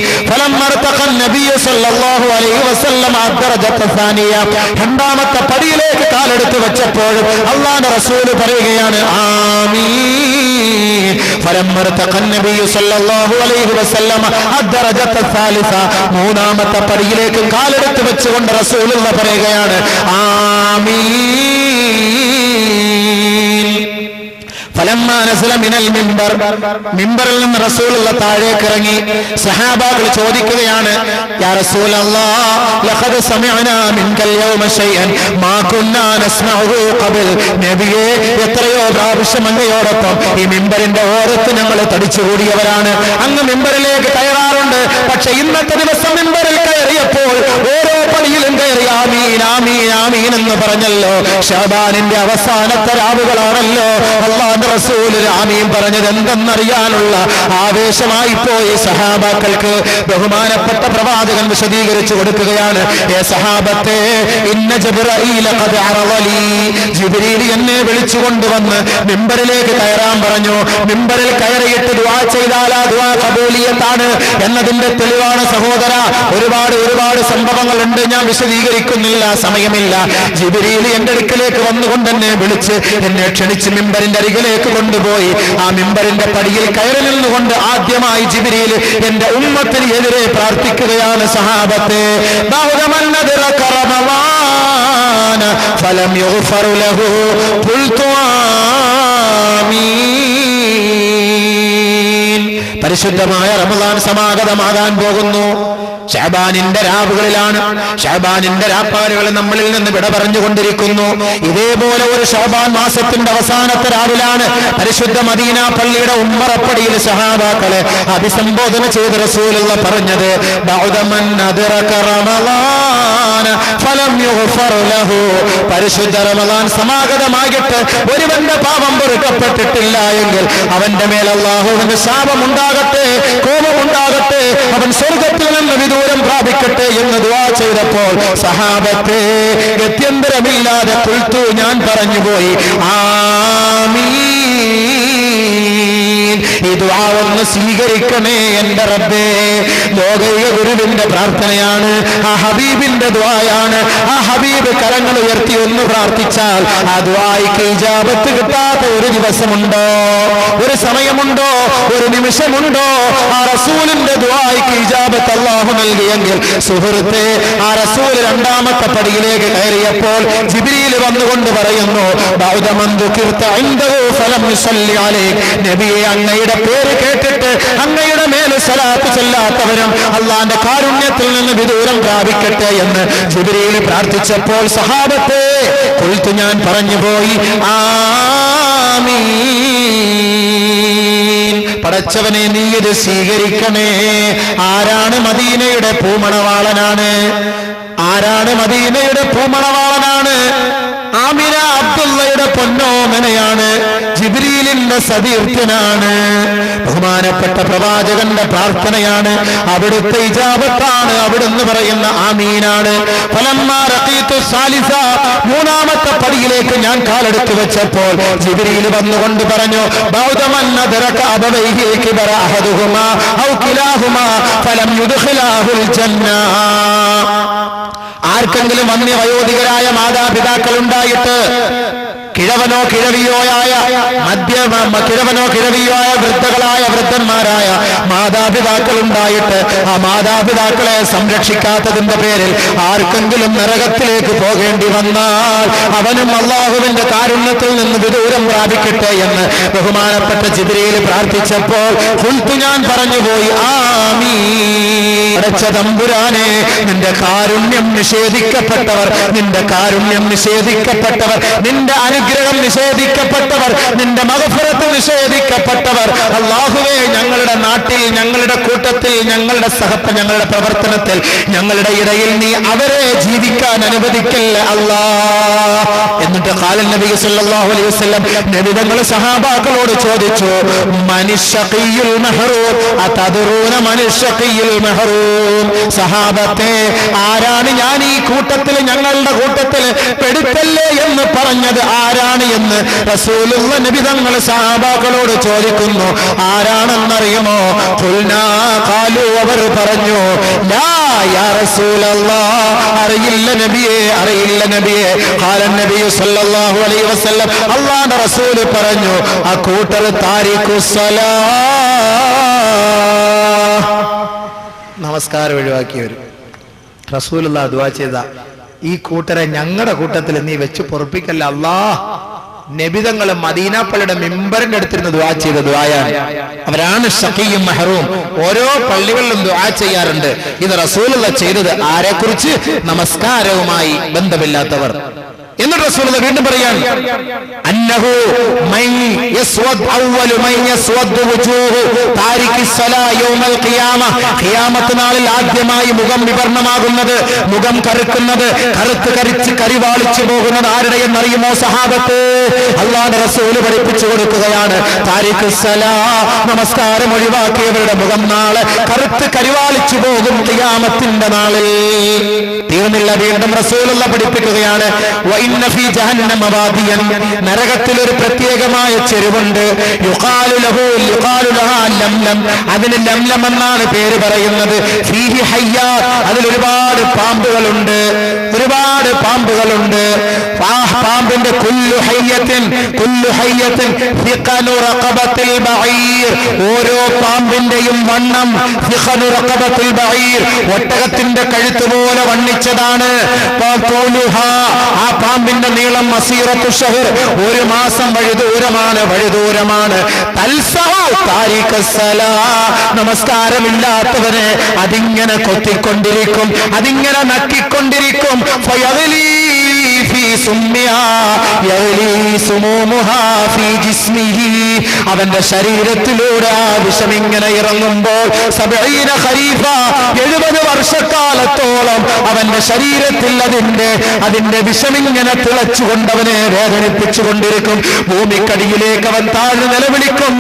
രണ്ടാമത്തെ പടിയിലേക്ക് കാലെടുത്ത് വെച്ചപ്പോൾ അല്ലാഹുവിന്റെ റസൂൽ പറയുകയാണ് ആമീൻ. മൂന്നാമത്തെ പടിയിലേക്ക് കാലെടുത്ത് വെച്ചുകൊണ്ട് റസൂലുള്ള പറയുകയാണ് ആമീൻ. മിമ്പറിൽ നിന്ന് റസൂലുള്ള താഴേക്ക് ഇറങ്ങി. സഹാബാക്കൾ ചോദിക്കുകയാണ്, യാ റസൂലല്ലാഹ് ലഖദ് സമിഅനാ മിൻകൽ യൗമ ശൈഅൻ മാ കുന്നാ നസ്മഉഹു ഖബൽ. നബിയേ, എത്രയോ പ്രാവശ്യം അങ്ങയോടൊപ്പം ഈ മിമ്പറിന്റെ ഓരത്ത് ഞങ്ങൾ തടിച്ചുകൂടിയവരാണ്, അങ്ങ് മിമ്പറിലേക്ക് കയറാറുണ്ട്. പക്ഷെ ഇന്നത്തെ ദിവസം മിമ്പറിൽ കയറിയപ്പോൾ ഓരോ പടിയിലും കയറി ആമീൻ ആമീൻ ആമീൻ എന്ന് പറഞ്ഞല്ലോ. ശഅബാനിന്റെ അവസാനത്തെ രാവുകളാണല്ലോ. അല്ലാഹുവിന്റെ റസൂൽ ആമീൻ പറഞ്ഞത് എന്തെന്നറിയാനുള്ള ആവേശമായി പോയി സഹാബാക്കൾക്ക്. ബഹുമാനപ്പെട്ട പ്രവാചകൻ വിശദീകരിച്ചു കൊടുക്കുകയാണ്, ഏ സഹാബത്തെ, ഇന്ന ജിബ്രീല ഖദ് അറളലി, ജിബ്രീൽ എന്നെ വിളിച്ചുകൊണ്ടുവന്ന് മിമ്പറിലേക്ക് കയറാൻ പറഞ്ഞു. മിമ്പറിൽ കയറിയിട്ട് ദുആ ചെയ്താൽ ആ ദുആ ഖബൂലിയത്താണ് എന്നതിന്റെ തെളിവാണ് സഹോദര. ഒരുപാട് സംഭവങ്ങളുണ്ട്, ഞാൻ വിശദീകരിക്കുന്നില്ല, സമയമില്ല. ജിബ്രീൽ എന്റെ അടുക്കലേക്ക് വന്നുകൊണ്ട് എന്നെ വിളിച്ച് എന്നെ ക്ഷണിച്ച് മിമ്പറിന്റെ അരികിലേക്ക് കൊണ്ടുപോയി. ആ മിമ്പറിന്റെ പടിയിൽ കയറി നിന്നുകൊണ്ട് ആദ്യമായി ജിബ്രീൽ എന്റെ ഉമ്മത്തിന് എതിരെ പ്രാർത്ഥിക്കുകയാണ്. സഹാബത്തെ ഫലം യുഗ്ഫർ ലഹു ഖുൽതു ആമീൻ. പരിശുദ്ധമായ റമളാൻ സമാഗതമാകാൻ പോകുന്നു. ശഅബാനിന്റെ രാവുകളിലാണ്, ശഅബാനിന്റെ രാപ്പാലുകൾ നമ്മളിൽ നിന്ന് വിട പറഞ്ഞുകൊണ്ടിരിക്കുന്നു. ഇതേപോലെ ഒരു ശഅബാൻ മാസത്തിന്റെ അവസാനത്തെ രാവിലാണ് പരിശുദ്ധ മദീന പള്ളിയുടെ ഉമ്മറപ്പടിയിൽ സഹാബാക്കളെ അഭിസംബോധന ചെയ്ത് റസൂലുള്ള പറഞ്ഞത് ബഅദമൻ അദ്റക റമളാന ഫലം യുഗ്ഫർ ലഹു. പരിശുദ്ധ റമളാൻ സമാഗതമായിട്ട് ഒരുവന്റെ പാപം പൊറുക്കപ്പെട്ടിട്ടില്ല എങ്കിൽ അവന്റെ മേൽ അല്ലാഹുവിന്റെ ശാപം ഉണ്ടാകട്ടെ, കോപമുണ്ടാകട്ടെ, അവൻ സ്വർഗ്ഗത്തിൽ നിന്ന് ദൂരം പ്രാപിക്കട്ടെ എന്ന് ദുആ ചെയ്തപ്പോൾ സഹാബത്തെ ഗത്യന്തരമില്ലാതെ ഖുൽതു ഞാൻ പറഞ്ഞുപോയി ആമീൻ. ഈ ദുആ ഒന്ന് സ്വീകരിക്കണേ എന്റെ റബ്ബേ. ലോകൈക ഗുരുവിന്റെ പ്രാർത്ഥനയാണ്, ആ ഹബീബിന്റെ ദുആയാണ്. ആ ഹബീബ് കരങ്ങൾ ഉയർത്തി ഒന്ന് പ്രാർത്ഥിച്ചാൽ ആ ദുആയ്ക്ക് ഇജാബത്ത് കിട്ടാത്ത ഒരു ദിവസമുണ്ടോ, ഒരു സമയമുണ്ടോ, ഒരു നിമിഷമുണ്ടോ? ആ റസൂലിന്റെ ദുആയ്ക്ക് ഇജാബത്ത് അല്ലാഹു നൽകിയെങ്കിൽ സുഹൃത്തെ, ആ റസൂൽ രണ്ടാമത്തെ പടിയിലേക്ക് കയറിയപ്പോൾ ജിബ്രീൽ വന്നുകൊണ്ട് പറയുന്നു നബിയെ, അങ്ങയുടെ പേര് കേട്ടിട്ട് അങ്ങയുടെ മേൽ സലാത്ത് ചൊല്ലാത്തവരും അള്ളാന്റെ കാരുണ്യത്തിൽ നിന്ന് വിദൂരം പ്രാപിക്കട്ടെ എന്ന് ജിബ്രീൽ പ്രാർത്ഥിച്ചപ്പോൾ സഹാബത്തെ ഖുൽതു ഞാൻ പറഞ്ഞുപോയി ആമീൻ. പടച്ചവനെ നീ ഇത് സ്വീകരിക്കണേ. ആരാണ് മദീനയുടെ പൂമണവാളനാണ്? ആരാണ് മദീനയുടെ പൂമണവാളനാണ്? ആമിന അബ്ദുള്ളയുടെ പൊന്നോമനയാണ്, ജിബ്രീലിന്റെ സതീർത്ഥ്യനാണ്, ബഹുമാനപ്പെട്ട പ്രവാചകന്റെ പ്രാർത്ഥനയാണ്, അവിടുത്തെ ഇജാബത്താണ് അവിടുന്ന് പറയുന്ന ആമീനാണ്. ഫലമ്മാ റഖീതു സാലിസ, മൂന്നാമത്തെ പടിയിലേക്ക് ഞാൻ കാലെടുത്തു വെച്ചപ്പോൾ ജിബ്രീൽ വന്നുകൊണ്ട് പറഞ്ഞു ബൗദമൻ നദറക അബവൈഹി കിബറ അഹദുഹുമാ ഔ കിലാഹുമാ ഫലം യുദ്ഖിലാഹുൽ ജന്ന. ആർക്കെങ്കിലും വന്യവയോധികരായ മാതാപിതാക്കൾ ഉണ്ടായിട്ട് കിഴവനോ കിഴവിയോയായ വൃദ്ധകളായ വൃദ്ധന്മാരായ മാതാപിതാക്കൾ ഉണ്ടായിട്ട് ആ മാതാപിതാക്കളെ സംരക്ഷിക്കാത്തതിന്റെ പേരിൽ ആർക്കെങ്കിലും നരകത്തിലേക്ക് പോകേണ്ടി വന്നാൽ അവനും അല്ലാഹുവിന്റെ കാരുണ്യത്തിൽ നിന്ന് വിദൂരം പ്രാപിക്കട്ടെ എന്ന് ബഹുമാനപ്പെട്ട ജിബ്രീൽ പ്രാർത്ഥിച്ചപ്പോൾ ഖുൽതു ഞാൻ പറഞ്ഞുപോയി ആമീൻ. അടച്ച തമ്പുരാനെ, നിന്റെ കാരുണ്യം നിഷേധിക്കപ്പെട്ടവർ, നിന്റെ കാരുണ്യം നിഷേധിക്കപ്പെട്ടവർ, നിന്റെ അനുഗ്രഹം നിഷേധിക്കപ്പെട്ടവർ, നിന്റെ മഗ്ഫിറത്ത് നിഷേധിക്കപ്പെട്ടവർ അല്ലാഹുവേ, ഞങ്ങളുടെ നാട്ടിൽ, ഞങ്ങളുടെ കൂട്ടത്തിൽ, ഞങ്ങളുടെ ഞങ്ങളുടെ പ്രവർത്തനത്തിൽ, ഞങ്ങളുടെ ഇടയിൽ നീ അവരെ ജീവിക്കാൻ അനുവദിക്കല്ല അല്ലാഹ്. എന്നിട്ട് ഖാല നബി സല്ലല്ലാഹു അലൈഹി വസല്ലം നബി തങ്ങൾ സഹാബാക്കളോട് ചോദിച്ചു മനിശ്ശഖിയുൽ മഹ്റൂം അതദറൂന മനിശ്ശഖിയുൽ മഹ്റൂം. സഹാബത്തെ, ആരാണ് ഞാൻ ഈ കൂട്ടത്തിൽ, ഞങ്ങളുടെ കൂട്ടത്തിൽ പെടുത്തല്ലേ എന്ന് പറഞ്ഞത് ആരാണ് എന്ന് റസൂലുള്ള നബി തങ്ങൾ സഹാബാക്കളോട് ചോദിക്കുന്നു. ആരാണെന്നറിയുമോ? ഖുൽനാ ഖാലു, അവർ പറഞ്ഞു ലാ യാ റസൂലല്ലാഹ്, അറിയില്ല നബിയെ, അറിയില്ല നബിയെ. ഖാല നബി സല്ലല്ലാഹു അലൈഹി വസല്ലം, അല്ലാഹുവിന്റെ റസൂൽ പറഞ്ഞു ആ കൂട്ടർ താരിഖുസ്സലാ, നമസ്കാരം ഒഴിവാക്കിയവരും. റസൂലുള്ള ദുആ ചെയ്ത ഈ കൂട്ടരെ ഞങ്ങളുടെ കൂട്ടത്തിൽ നീ വെച്ച് പൊറുപ്പിക്കല്ല അല്ലാഹ്. നബിതങ്ങൾ മദീന പള്ളിയുടെ മിമ്പറിന്റെ അടുത്തിരുന്ന് ദുആ ചെയ്ത ദുആയാണ്. അവരാണ് ശഖിയും മഹ്റൂം. ഓരോ പള്ളികളിലും ദുആ ചെയ്യാറുണ്ട്. ഇത് റസൂലുള്ള ചെയ്തത് ആരെക്കുറിച്ച്? നമസ്കാരവുമായി ബന്ധമില്ലാത്തവർ. എന്നിട്ട് റസൂലുള്ള വീണ്ടും പറയാണ് ഇന്നഹു മൻ യസ്വദ് അവ്വലു മൻ യസ്വദ് വുജൂഹു താരിഖി സ്വലാ യൗമൽ ഖിയാമ ഖിയാമത്ത് നാളിൽ ആദ്യമായി മുഖം വിവർണമാകുന്നത്, മുഖം കറുക്കുന്നത്, കറുത്ത് കരിച്ച് കരിവാളിച്ചു പോകുന്നത് ആരുടെ എന്നറിയുമോ സഹാബത്ത്? അല്ലാഹുവിന്റെ റസൂൽ പഠിപ്പിച്ചു കൊടുക്കുകയാണ്, താരിഖി സ്വലാ നമസ്കാരം ഒഴിവാക്കിയവരുടെ മുഖം നാളെ കറുത്ത് കരിവാളിച്ചു പോകും ഖിയാമത്തിന്റെ നാളിൽ. തീർന്നില്ല, വീണ്ടും റസൂലുള്ള പഠിപ്പിക്കുകയാണ്, വഇന്ന ഫീ ജഹന്നമ വാദിയൻ നരകത്തിൽ ഒരു പ്രത്യേകമായ ചെരുവുണ്ട്, യുഖാലു ലഹാ ലംലം അതിന് ലംലം എന്നാണ് പേര് പറയുന്നത്. ഫീഹി ഹയ്യാത്ത് അതിൽ ഒരുപാട് പാമ്പുകളുണ്ട്, ഒരുപാട് പാമ്പുകളുണ്ട്. പാമ്പിന്റെ കുല്ലു ഹയ്യത്തിൻ ഫിഖനു റഖബത്തിൽ ബഈർ ഓരോ പാമ്പിന്റെയും വണ്ണം ഫിഖനു റഖബത്തിൽ ബഈർ ഒട്ടകത്തിന്റെ കഴുത്ത് പോലെ വണ്ണിച്ചതാണ്. ആ പാമ്പിന്റെ നീളം മസീറത്തു ഷഹർ ഒരു മാസം വഴിദൂരമാണ്. നമസ്കാരമില്ലാത്തവനെ അതിങ്ങനെ കൊത്തിക്കൊണ്ടിരിക്കും, അതിങ്ങനെ നക്കിക്കൊണ്ടിരിക്കും. അവന്റെ ശരീരത്തിലൂടെ ആ വിഷം ഇങ്ങനെ ഇറങ്ങുമ്പോൾ 70 വർഷക്കാലത്തോളം അവന്റെ ശരീരത്തിൽ അതിന്റെ വിഷമിങ്ങനെ തിളച്ചുകൊണ്ടവനെ വേദനിപ്പിച്ചുകൊണ്ടിരിക്കും. ഭൂമിക്കടിയിലേക്ക് അവൻ താഴ്ന്നു നിലവിളിക്കും.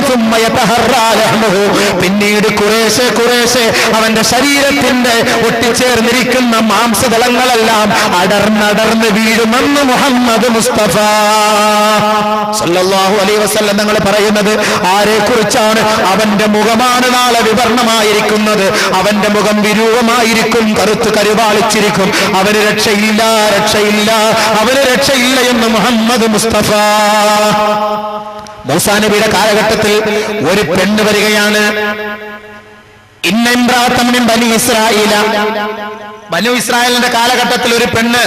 പിന്നീട് കുറേശ്ശെ അവന്റെ ശരീരത്തിന്റെ ഒട്ടിച്ചേർന്നിരിക്കുന്ന മാംസദളങ്ങളെല്ലാം അടർന്നടർന്ന് വീഴുമെന്ന് മുഹമ്മദ് മുസ്തഫ സല്ലല്ലാഹു അലൈഹി വസല്ലം തങ്ങൾ പറയുന്നത് ആരെ കുറിച്ചാണ്? അവന്റെ മുഖമാണ് നാളെ വിവർണമായിരിക്കുന്നത്, അവന്റെ മുഖം വിരൂപമായിരിക്കും, കറുത്ത് കരുവാളിച്ചിരിക്കും. അവന് രക്ഷയില്ല എന്ന് മുഹമ്മദ് മുസ്തഫ. മൂസാ നബിയുടെ കാലഘട്ടത്തിൽ ഒരു പെണ്ണ് വരികയാണ്. ഇന്ന ഇംറാഅത്തൻ മിൻ ബനി ഇസ്രായീല ബനു ഇസ്രായേലിന്റെ കാലഘട്ടത്തിൽ ഒരു പെണ്ണ്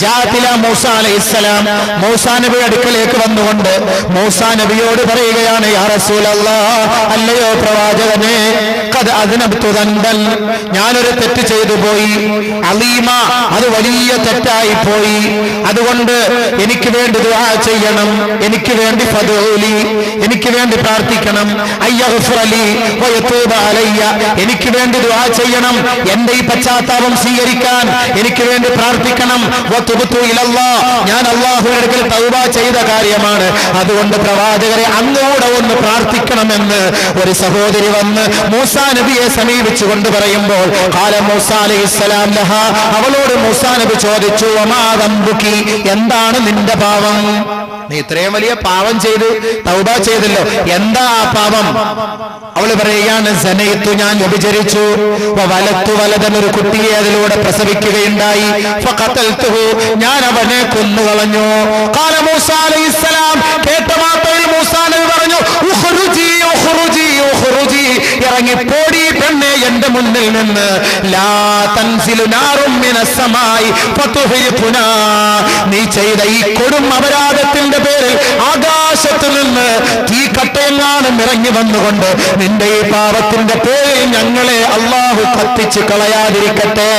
ജാഅത്തില മൂസാ അലൈഹിസ്സലാം മൂസാ നബിയുടെ അടുക്കലേക്ക് വന്നുകൊണ്ട് മൂസാ നബിയോട് പറയുകയാണ്, യാ റസൂലല്ലാഹ്, അല്ലയോ പ്രവാചകനെ, ഖദ് അദ്നബ്തു ദൻബൻ ഞാനൊരു തെറ്റ് ചെയ്തു പോയി, അലീമ അത് വലിയ തെറ്റായി പോയി, അതുകൊണ്ട് എനിക്ക് വേണ്ടി ദുആ ചെയ്യണം, എനിക്ക് വേണ്ടി ഫദൂലി എനിക്ക് വേണ്ടി പ്രാർത്ഥിക്കണം, അയ്യഗ്ഫിറലി വയതൂബ അലയ്യ എനിക്ക് വേണ്ടി ദുആ ചെയ്യണം, എന്റെ ഈ പശ്ചാത്താപം സ്വീകരിക്കാൻ എനിക്ക് വേണ്ടി പ്രാർത്ഥിക്കണം. വതുബ്തു ഇലല്ലാഹ് ഞാൻ അല്ലാഹുവിന്റെ അടുക്കൽ തൗബ ചെയ്ത കാര്യമാണ്, അതുകൊണ്ട് പ്രവാചകരെ അങ്ങോട്ട് ഒന്ന് പ്രാർത്ഥിക്കണമെന്ന് ഒരു സഹോദരി വന്ന് മൂസാ നബിയെ സമീപിച്ചുകൊണ്ട് പറയുമ്പോൾ ഖാല മൂസാ അലൈഹിസ്സലാം ലഹാ അവളോട് മൂസാ നബി ചോദിച്ചു, വമാ ദംബുകി എന്താണ് നിന്റെ പാപം? നീ ഇത്രയും വലിയ പാപം ചെയ്തു തൗബ ചെയ്തല്ലോ, എന്താ ആ പാപം? അവള് പറയുകയാണ്, സനയിത്തു ഞാൻ വ്യഭിചരിച്ചു, വലത്തു വലതൻ ഒരു കുട്ടിയെ അതിലൂടെ പ്രസവിക്കുകയുണ്ടായി, ഫഖതൽതുഹു ഞാൻ അവനെ കൊന്നുകളഞ്ഞു. ഖാല മൂസാ അലൈഹിസ്സലാം കേട്ട മാത്രയിൽ മൂസാ നബി പറഞ്ഞു, ഉഖ്റുജി ഉഖ്റുജി ഉഖ്റുജി ഇറങ്ങിപ്പോടി പെണ്ണെ എന്റെ മുന്നിൽ നിന്ന്, ലാ തൻസിലു നാറും മിനസ് സമായി ഫതുഹ്രിഖുനാ നീ ചെയ്ത ഈ കൊടും അപരാധത്തിന്റെ പേരിൽ ആകാശത്തു നിന്ന് തീ കട്ടയെങ്ങാനും ഇറങ്ങി വന്നുകൊണ്ട് നിന്റെ ഈ പാപത്തിന്റെ പേരിൽ ഞങ്ങളെ അല്ലാഹു കത്തിച്ച് കളയാതിരിക്കട്ടെ.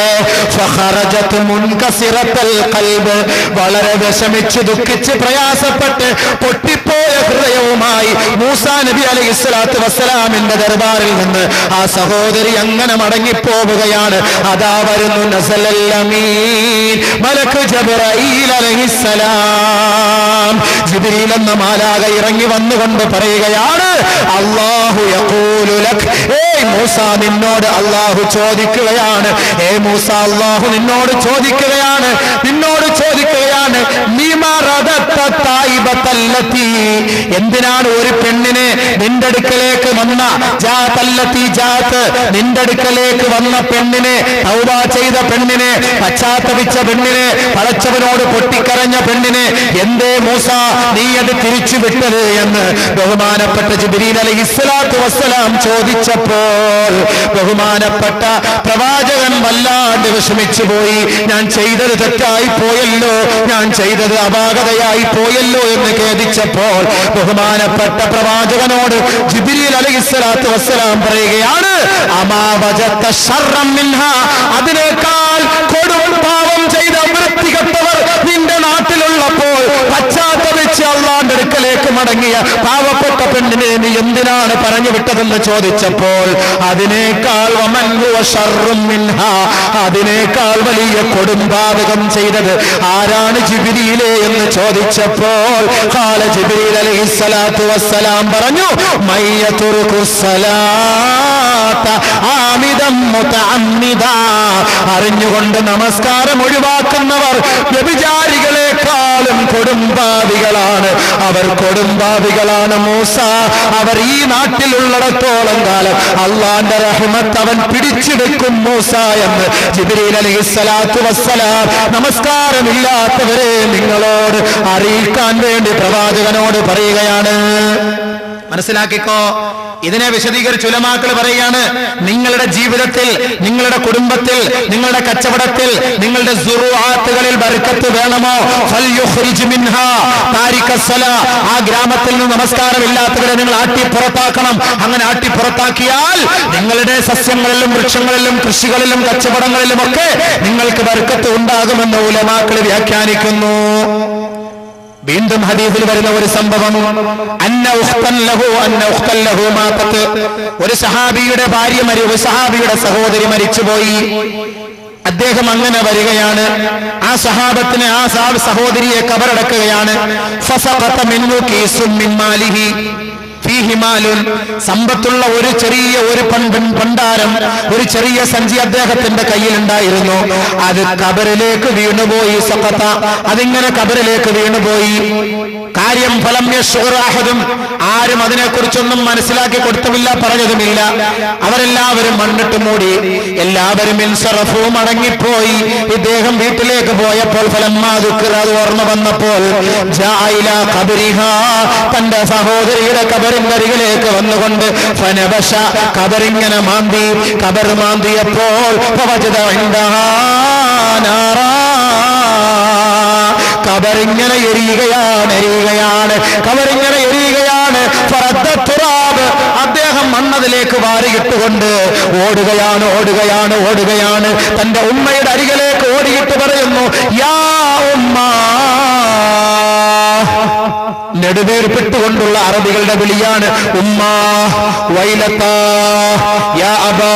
ഫഖറജത് മുൻകസിറത്തൽ ഖൽബ് വളരെ വിഷമിച്ച് ദുഃഖിച്ച് പ്രയാസപ്പെട്ട് പൊട്ടിപ്പോയ ഹൃദയവുമായി മൂസാ നബി അലൈഹിസ്സലാത്തു വസ്സലാമിന്റെ ദർബാറിൽ നിന്ന് ആ സഹോദരി അങ്ങനെ മടങ്ങിപ്പോവുകയാണ്. അതാ വരുന്നു നസലൽ അമീൻ മലക്ക് ജിബ്രീൽ അലൈഹിസ്സലാം. ജിബ്രീൽ എന്ന മാലാഖ ഇറങ്ങി വന്നുകൊണ്ട് പറയുകയാണ്, അല്ലാഹു യഖൂലു ലക് മൂസാ നിന്നോട് അല്ലാഹു ചോദിക്കുകയാണ്, മൂസാ അല്ലാഹു നിന്നോട് ചോദിക്കുകയാണ് എന്തിനാണ് ഒരു പെണ്ണിനെ നിന്റെ അടുക്കലേക്ക് വന്ന നിന്റെ അടുക്കലേക്ക് വന്ന പെണ്ണിനെ, തൗബ ചെയ്ത പെണ്ണിനെ, പശ്ചാത്തപിച്ച പെണ്ണിനെ, പടച്ചവനോട് പൊട്ടിക്കരഞ്ഞ പെണ്ണിനെ എന്തേ മൂസാ നീ അത് തിരിച്ചു വിട്ടത് എന്ന് ബഹുമാനപ്പെട്ട ജിബ്രീൽ അലൈഹിസ്സലാത്തു വസ്സലാം ചോദിച്ചപ്പോൾ ബഹുമാനപ്പെട്ട പ്രവാചകൻ വല്ലാണ്ട് വിഷമിച്ചു പോയി. ഞാൻ ചെയ്തത് തെറ്റായി പോയല്ലോ, ഞാൻ ചെയ്തത് അപാകതയായി പോയല്ലോ എന്ന് ഖേദിച്ചപ്പോൾ ബഹുമാനപ്പെട്ട പ്രവാചകനോട് ജിബ്രീൽ അലൈഹിസ്സലാത്തു വസ്സലാം പറയുകയാണ്, അമാ വജത്ത ശർറൻ മിൻഹാ അതിനേക്കാൾ കൊടും പാപം ചെയ്ത വൃത്തികെട്ടവർ നിന്റെ നാട്ടിലുള്ളപ്പോൾ പശ്ചാത്തപിച്ച് അല്ലാഹുവിന്റെ അടുക്കലേക്ക് മടങ്ങിയ പാവപ്പെട്ട പെണ്ണിനെ നീ എന്തിനാണ് പറഞ്ഞു വിട്ടതെന്ന് ചോദിച്ചപ്പോൾ അതിനേക്കാൾ വമൻ ഹുവ ശർറും മിൻഹാ, അതിനേക്കാൾ വലിയ കൊടുംപാതകം ചെയ്തത് ആരാണ് ജിബ്രീലേ എന്ന് ചോദിച്ചപ്പോൾ ഖാല ജിബ്രീൽ അലൈഹിസ്സലാത്തു വസ്സലാം പറഞ്ഞു മയ്യതുറുകുസ്സലാത്ത ആമിദം മുതഅമ്മിദാ, അറിഞ്ഞുകൊണ്ട് നമസ്കാരം ഒഴിവാക്കുന്നവർ വ്യഭിചാരികളെക്കാളും കൊടുംപാവികളാണ്. അവർ കൊടുംപാവികളാണ് മൂസ. അവർ ഈ നാട്ടിലുള്ളിടത്തോളം കാലം അള്ളാന്റെ റഹ്മത്ത് അവൻ പിടിച്ചെടുക്കും മൂസ എന്ന് ജിബ്രീൽ അലൈഹിസ്സലാത്തു വസ്സലാം നമസ്കാരമില്ലാത്തവരെ നിങ്ങളോട് അറിയിക്കാൻ വേണ്ടി പ്രവാചകനോട് പറയുകയാണ്. മനസ്സിലാക്കിക്കോ. ഇതിനെ വിശദീകരിച്ച് ഉലമാക്കൾ പറയുകയാണ്, നിങ്ങളുടെ ജീവിതത്തിൽ, നിങ്ങളുടെ കുടുംബത്തിൽ, നിങ്ങളുടെ കച്ചവടത്തിൽ, നിങ്ങളുടെ സുറുആത്തുകളിൽ ബർക്കത്ത് വേണമോ ഫൽയുഖ്രിജ് മിൻഹാ താരിഖസ്സലാ, ആ ഗ്രാമത്തിൽ നിന്ന് നമസ്കാരമില്ലാത്തവരെ നിങ്ങൾ ആട്ടി പുറത്താക്കണം. അങ്ങനെ ആട്ടി പുറത്താക്കിയാൽ നിങ്ങളുടെ സസ്യങ്ങളിലും വൃക്ഷങ്ങളിലും കൃഷികളിലും കച്ചവടങ്ങളിലും ഒക്കെ നിങ്ങൾക്ക് ബർക്കത്ത് ഉണ്ടാകുമെന്ന് ഉലമാക്കൾ വ്യാഖ്യാനിക്കുന്നു. വീണ്ടും ഹദീസിൽ വരുന്ന ഒരു സംഭവം, ഒരു സഹാബിയുടെ ഭാര്യ ഒരു സഹാബിയുടെ സഹോദരി മരിച്ചുപോയി. അദ്ദേഹം അങ്ങനെ വരികയാണ്. ആ സഹാബത്തിനെ, ആ സഹോദരിയെ കബറടക്കുകയാണ്. ഫസഖത മിൻഹു കീസും മിൻ മാലിഹി ഫീഹി മാലുൻ, സമ്പത്തുള്ള ഒരു ചെറിയ ഭണ്ഡാരം, ഒരു ചെറിയ സഞ്ചി അദ്ദേഹത്തിന്റെ കയ്യിലുണ്ടായിരുന്നു. അത് കബറിലേക്ക് വീണുപോയി. സഖത, അതിങ്ങനെ കബറിലേക്ക് വീണുപോയി. കാര്യം ഫലം യശ്ഉറഹദും, ആരും അതിനെക്കുറിച്ചൊന്നും മനസ്സിലാക്കി കൊടുത്തുമില്ല, പറഞ്ഞതുമില്ല. അവരെല്ലാവരും മണ്ണിട്ട് മൂടി. എല്ലാവരും ഇൻസറഫു, മടങ്ങിപ്പോയി. ഇദ്ദേഹം വീട്ടിലേക്ക് പോയപ്പോൾ ഫലമ്മാ ദുക്റ, അത് ഓർമ്മ വന്നപ്പോൾ ജാഇല ഖബരിഹാ, തന്റെ സഹോദരിയുടെ കബറിന്റെ അരികിലേക്ക് വന്നുകൊണ്ട് ഫനബശ, കബറിങ്ങനെ മാന്തി. കബർ മാന്തിയപ്പോൾ ഫവജദ ഇൻദഹാ നാറാ, കബറിങ്ങനെ എരിയുകയാണ്, കബറിങ്ങനെ എരിയുകയാണ്. ഫറദ്ദ തുറാബ്, അദ്ദേഹം മണ്ണതിലേക്ക് വാരിയിട്ടുകൊണ്ട് ഓടുകയാണ്. തന്റെ ഉമ്മയുടെ അരികിലേക്ക് ഓടിയിട്ട് പറയുന്നു, യാ ഉമ്മ, നെടുവേർപ്പെട്ടുകൊണ്ടുള്ള അറബികളുടെ വിളിയാണ് ഉമ്മ, വൈലത്താ യാ അബാ,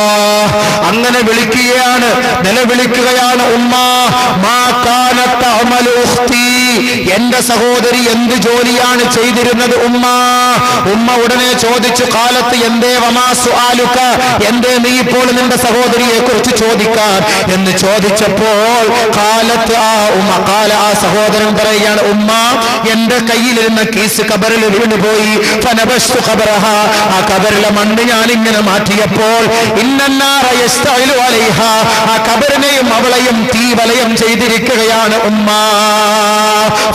അങ്ങനെ വിളിക്കുകയാണ്, നിലവിളിക്കുകയാണ്. ഉമ്മ, മാ കാനത അമലു ഉഖ്തി, എന്റെ സഹോദരി എന്ത് ജോലിയാണ് ചെയ്തിരുന്നത് ഉമ്മ? ഉമ്മ ഉടനെ ചോദിച്ചു, കാലത്ത് എന്തേ വമാ സുആലുക, എന്തേ നീ ഇപ്പോൾ നിന്റെ സഹോദരിയെ കുറിച്ച് ചോദിക്കാൻ എന്ന് ചോദിച്ചപ്പോൾ കാലത്ത് ആ ഉമ്മ, കാല, ആ സഹോദരൻ പറയുകയാണ്, ഉമ്മ, എന്റെ കയ്യിലിരുന്ന കീസ് കബറിൽ വീണുപോയി. ഫനബസ്തു ഖബറഹ, ആ കബറിലെ മണ്ണ് ഞാൻ ഇങ്ങനെ മാറ്റിയപ്പോൾ ഇന്നന്നാറ യസ്തഇലു അലൈഹാ, ആ കബറിനെയും അവളെയും തീ വലയം ചെയ്തിരിക്കുകയാണ് ഉമ്മ.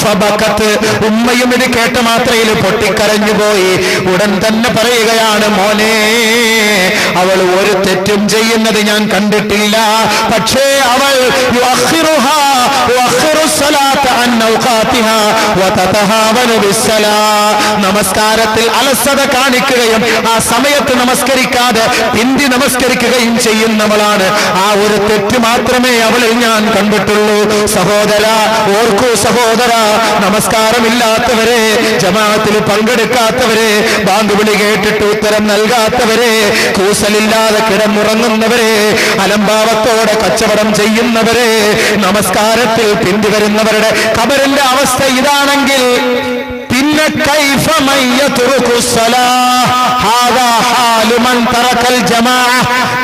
ഫബകത്ത്, ഉമ്മയും ഇത് കേട്ട മാത്രയിൽ പൊട്ടിക്കരഞ്ഞുപോയി. ഉടൻ തന്നെ പറയുകയാണ്, മോനെ, അവൾ ഒരു തെറ്റും ചെയ്യുന്നത് ഞാൻ കണ്ടിട്ടില്ല. പക്ഷേ അവൾ നമസ്കാരത്തിൽ അലസത കാണിക്കുകയും ആ സമയത്ത് നമസ്കരിക്കാതെ പിന്തി നമസ്കരിക്കുകയും ചെയ്യുന്നവളാണ്. ആ ഒരു തെറ്റ് മാത്രമേ അവളിൽ ഞാൻ കണ്ടിട്ടുള്ളൂ. സഹോദര, ഓർക്കൂ സഹോദര, നമസ്കാരമില്ലാത്തവരെ, ജമാഅത്തിൽ പങ്കെടുക്കാത്തവരെ, ബാങ്ക് വിളി കേട്ടിട്ട് ഉത്തരം നൽകാത്തവരെ, കൂസലില്ലാതെ കിടന്നുറങ്ങുന്നവരെ, അലംഭാവത്തോടെ കച്ചവടം ചെയ്യുന്നവരെ, നമസ്കാരത്തിൽ പിന്തുവരുന്നവരുടെ കബറിന്റെ അവസ്ഥ ഇതാണെങ്കിൽ പിന്നെ കൈഫ മൻ യത്റുകു സ്വലാഹ് ഹാദാ ഹാലു മൻ തറക്കൽ ജമാഅ,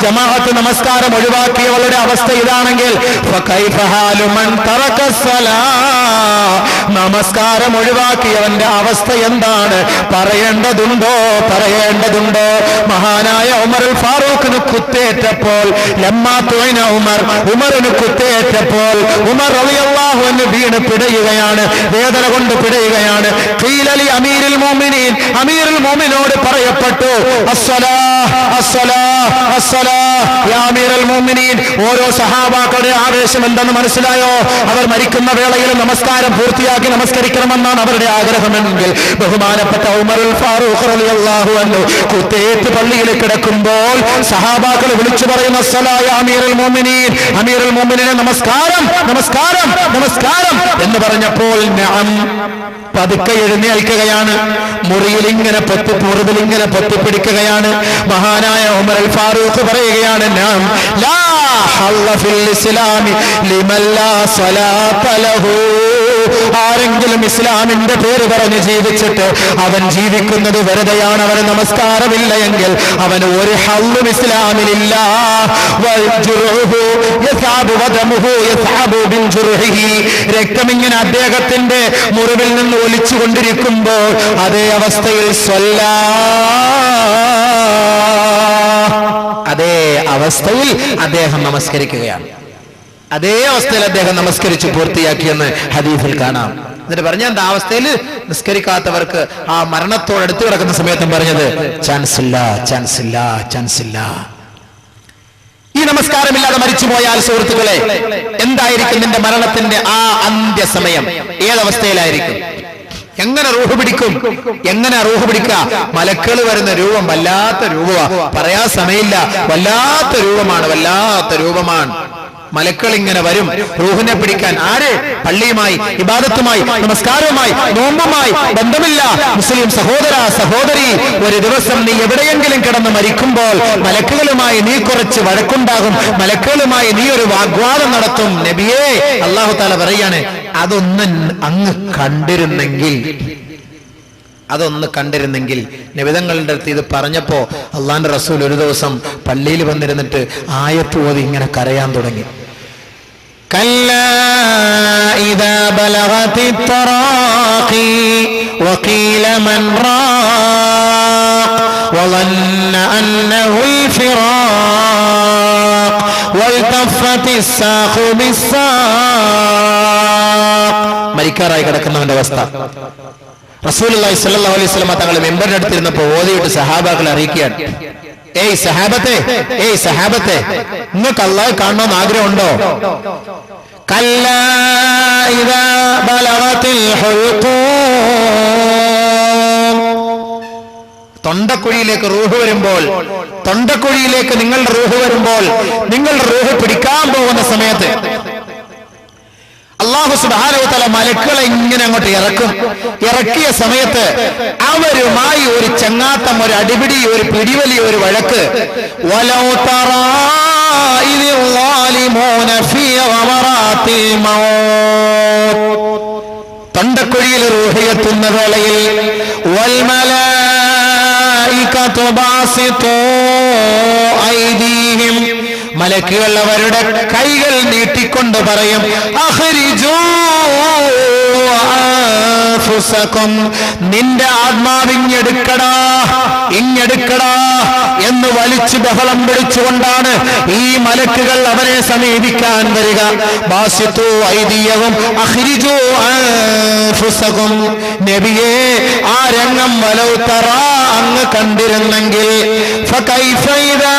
ജമാഅത്ത് നമസ്കാരം ഒഴിവാക്കിയവളുടെ അവസ്ഥ ഇതാണെങ്കിൽ ഫകൈഫ ഹാലു മൻ തറക സ്വലാഹ്, നമസ്കാരം ഒഴിവാക്കിയവന്റെ അവസ്ഥ എന്താണ്? പറയേണ്ടതുണ്ടോ? മഹാനായ ഉമറുൽ ഫാറൂഖിന് കുത്തേറ്റപ്പോൾ, ലമ്മാ തുഇന ഉമറിന് കുത്തേറ്റപ്പോൾ ഉമർ റളിയല്ലാഹു അൻഹു വീണ് പിടയുകയാണ്, വേദന കൊണ്ട് പിടയുകയാണ്. ഖീല ലി അമീരുൽ മുഅ്മിനീൻ മുഅ്മിനീൻ അമീറുൽ മുഅ്മിനോട് പറയപ്പെട്ടു, അസ്സലാഹ് അസ്സലാഹ് അസ്സലാഹ് യാ അമീറുൽ മുഅ്മിനീൻ. ഓരോ സഹാബാക്കളുടെ ആവേശം എന്തെന്ന് മനസ്സിലായോ? അവർ മരിക്കുന്ന വേളയിൽ നമസ്കാരം പൂർത്തിയാക്കി നമസ്കരിക്കണമെന്നാണ് അവരുടെ ആഗ്രഹമെങ്കിൽ ബഹുമാനപ്പെട്ട ഉമറുൽ ഫാറൂഖ് റളിയല്ലാഹു അൻഹു കുത്തേറ്റ് പള്ളിയിൽ കിടക്കുമ്പോൾ സഹാബാക്കൾ വിളിച്ചു പറയുന്ന അസ്സലാഹ് യാ അമീറുൽ മുഅ്മിനീൻ, അമീറുൽ മുഅ്മിനീനെ നമസ്കാരം നമസ്കാരം നമസ്കാരം എന്ന് പറഞ്ഞപ്പോൾ നഅം പതുക്കെ എഴുന്നേൽക്കുകയാണ്. മുറിയിൽ ഇങ്ങനെ പൊത്തിപ്പിടിക്കുകയാണ്. മഹാനായ ഉമർ അൽ ഫാറൂഖ് പറയുകയാണ്, നഅം ലാ ഹല്ല ഫിൽ ഇസ്ലാമി ലിമൻ ലാ സ്വലാത ലഹു. ആരെങ്കിലും ഇസ്ലാമിന്റെ പേര് പറഞ്ഞ് ജീവിച്ചിട്ട് അവൻ ജീവിക്കുന്നത് വെറുതെയാണ്, അവന് നമസ്കാരമില്ല എങ്കിൽ അവന് ഒരു ഹല്ലും ഇസ്ലാമിലില്ല. രക്തം ഇങ്ങനെ അദ്ദേഹത്തിന്റെ മുറിവിൽ നിന്ന് ഒലിച്ചുകൊണ്ടിരിക്കുമ്പോൾ അതേ അവസ്ഥയിൽ അതേ അവസ്ഥയിൽ അദ്ദേഹം നമസ്കരിക്കുകയാണ്. അതേ അവസ്ഥയിൽ അദ്ദേഹം നമസ്കരിച്ച് പൂർത്തിയാക്കിയെന്ന് ഹദീസിൽ കാണാം. എന്നിട്ട് പറഞ്ഞ എന്താ അവസ്ഥയിൽ നിസ്കരിക്കാത്തവർക്ക് ആ മരണത്തോടടുത്ത് കിടക്കുന്ന സമയത്തും പറഞ്ഞത് ചാൻസ് ഇല്ല, ചാൻസ് ഇല്ല, ചാൻസ് ഇല്ല. ഈ നമസ്കാരമില്ലാതെ മരിച്ചുപോയാൽ സുഹൃത്തുക്കളെ എന്തായിരിക്കും നിന്റെ മരണത്തിന്റെ ആ അന്ത്യസമയം? ഏതവസ്ഥയിലായിരിക്കും? എങ്ങനെ റൂഹ് പിടിക്കും? എങ്ങനെ റൂഹ് പിടിക്കുക? മലക്കൾ വരുന്ന രൂപം വല്ലാത്ത രൂപമാണ്, പറയാൻ സമയമില്ല. വല്ലാത്ത രൂപമാണ്, വല്ലാത്ത രൂപമാണ്. മലക്കൾ ഇങ്ങനെ വരും റൂഹിനെ പിടിക്കാൻ. ആര്? പള്ളിയുമായി, ഇബാദത്തുമായി, നമസ്കാരവുമായി, നോമ്പുമായി ബന്ധമില്ല മുസ്ലിം സഹോദര സഹോദരി. ഒരു ദിവസം നീ എവിടെയെങ്കിലും കിടന്ന് മരിക്കുമ്പോൾ മലക്കുകളുമായി നീ കുറച്ച് വഴക്കുണ്ടാകും, മലക്കുകളുമായി നീ ഒരു വാഗ്വാദം നടത്തും. നബിയേ, അല്ലാഹു തആല പറയാണ്, അതൊന്ന് അങ്ങ് കണ്ടിരുന്നെങ്കിൽ നബിതങ്ങളുടെ അടുത്ത് ഇത് പറഞ്ഞപ്പോ അള്ളാന്റെ റസൂൽ ഒരു ദിവസം പള്ളിയിൽ വന്നിരുന്നിട്ട് ആയത്ത് ഓതി ഇങ്ങനെ കരയാൻ തുടങ്ങി. കല്ലാ ഇദാ ബലഗതി തറാഖി വഖീല മൻ റാഖ് വളന്ന അന്നഹുൽ ഫിറാഖ് വൽതഫത്തി സാഖു ബിസ്സാഖ്. മരിക്കാറായി കിടക്കുന്നവന്റെ അവസ്ഥ റസൂലുള്ളാഹി സ്വല്ലല്ലാഹു അലൈഹി വസല്ലം തങ്ങൾ മെമ്പറിന്റെ അടുത്തിരുന്നപ്പോൾ ഓതിയിട്ട് സഹാബാക്കളെ അറിയിക്കുകയാണ്, ഏയ് സഹാബത്തെ, നിങ്ങൾക്ക് അല്ലാഹു കാണണമെന്ന് ആഗ്രഹമുണ്ടോ? കല്ലാ ഇദാ ബലഗതിൽ ഹുൽഖൂം. തൊണ്ടക്കുഴിയിലേക്ക് റൂഹ് വരുമ്പോൾ, തൊണ്ടക്കുഴിയിലേക്ക് നിങ്ങളുടെ റൂഹ് വരുമ്പോൾ, നിങ്ങളുടെ റൂഹ് പിടിക്കാൻ പോകുന്ന സമയത്ത് അല്ലാഹു സുബ്ഹാനഹു വ തആല മലക്കുകളെ ഇങ്ങനെ അങ്ങോട്ട് ഇറക്കിയ സമയത്ത് അവരുമായി ഒരു ചങ്ങാത്തം, ഒരു അടിപിടി, ഒരു പിടിവലി, ഒരു വഴക്ക്. വലൗ തറാ ഇദിൽ ളാലിമൂന ഫീ ഗമറാത്തിൽ മൗത്ത്. തൊണ്ടക്കുഴിയിൽ റൂഹ് എത്തുന്ന വേളയിൽ വൽ മലായികതു ബാസിതു ഐദീഹിം, മലക്കുകൾ അവരുടെ കൈകൾ നീട്ടിക്കൊണ്ട് പറയും, അഖ്രിജൂ അൻഫുസകും, നിന്റെ ആത്മാവിങ്ങെടുക്കടാ എന്ന് വലിച്ചു ബഹളം പിടിച്ചുകൊണ്ടാണ് ഈ മലക്കുകൾ അവരെ സമീപിക്കാൻ വരിക. ബാസിതു ഐദിയഹും അഖ്രിജൂ അൻഫുസകും. നബിയേ, ആ രംഗം വലൗ തറാ അങ്ങ് കണ്ടിരുന്നെങ്കിൽ ഫകൈഫ ഇദാ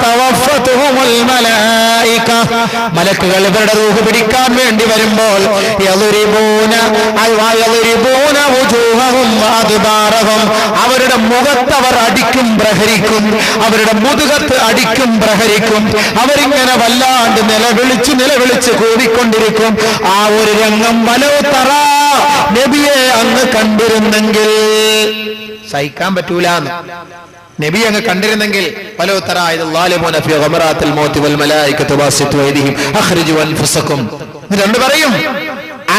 തവഫത്തുഹുൽ മലായിക, മലക്കുകൾ ഇവരുടെ റൂഹ് പിടിക്കാൻ വേണ്ടി വരുമ്പോൾ അവരുടെ മുഖത്തവർ അടിക്കും പ്രഹരിക്കും, അവരുടെ മുതുകത്ത് അടിക്കും പ്രഹരിക്കും. അവരിങ്ങനെ വല്ലാണ്ട് നിലവിളിച്ച് കൂടിക്കൊണ്ടിരിക്കും. ആ ഒരു രംഗം വലൗ തറാ, നബിയെ അങ്ങ് കണ്ടിരുന്നെങ്കിൽ, സഹിക്കാൻ പറ്റൂല. നബി അങ്ങ് കണ്ടിരുന്നെങ്കിൽ വലൗ തറാ ഇദൽ ളാലിമൂന ഫീ ഗമറാത്തിൽ മൗത്ത് വൽ മലായികതു ബാസിതു ഐദിഹിം അഖ്രിജൂ അൻഫുസകും. രണ്ട് പറയും,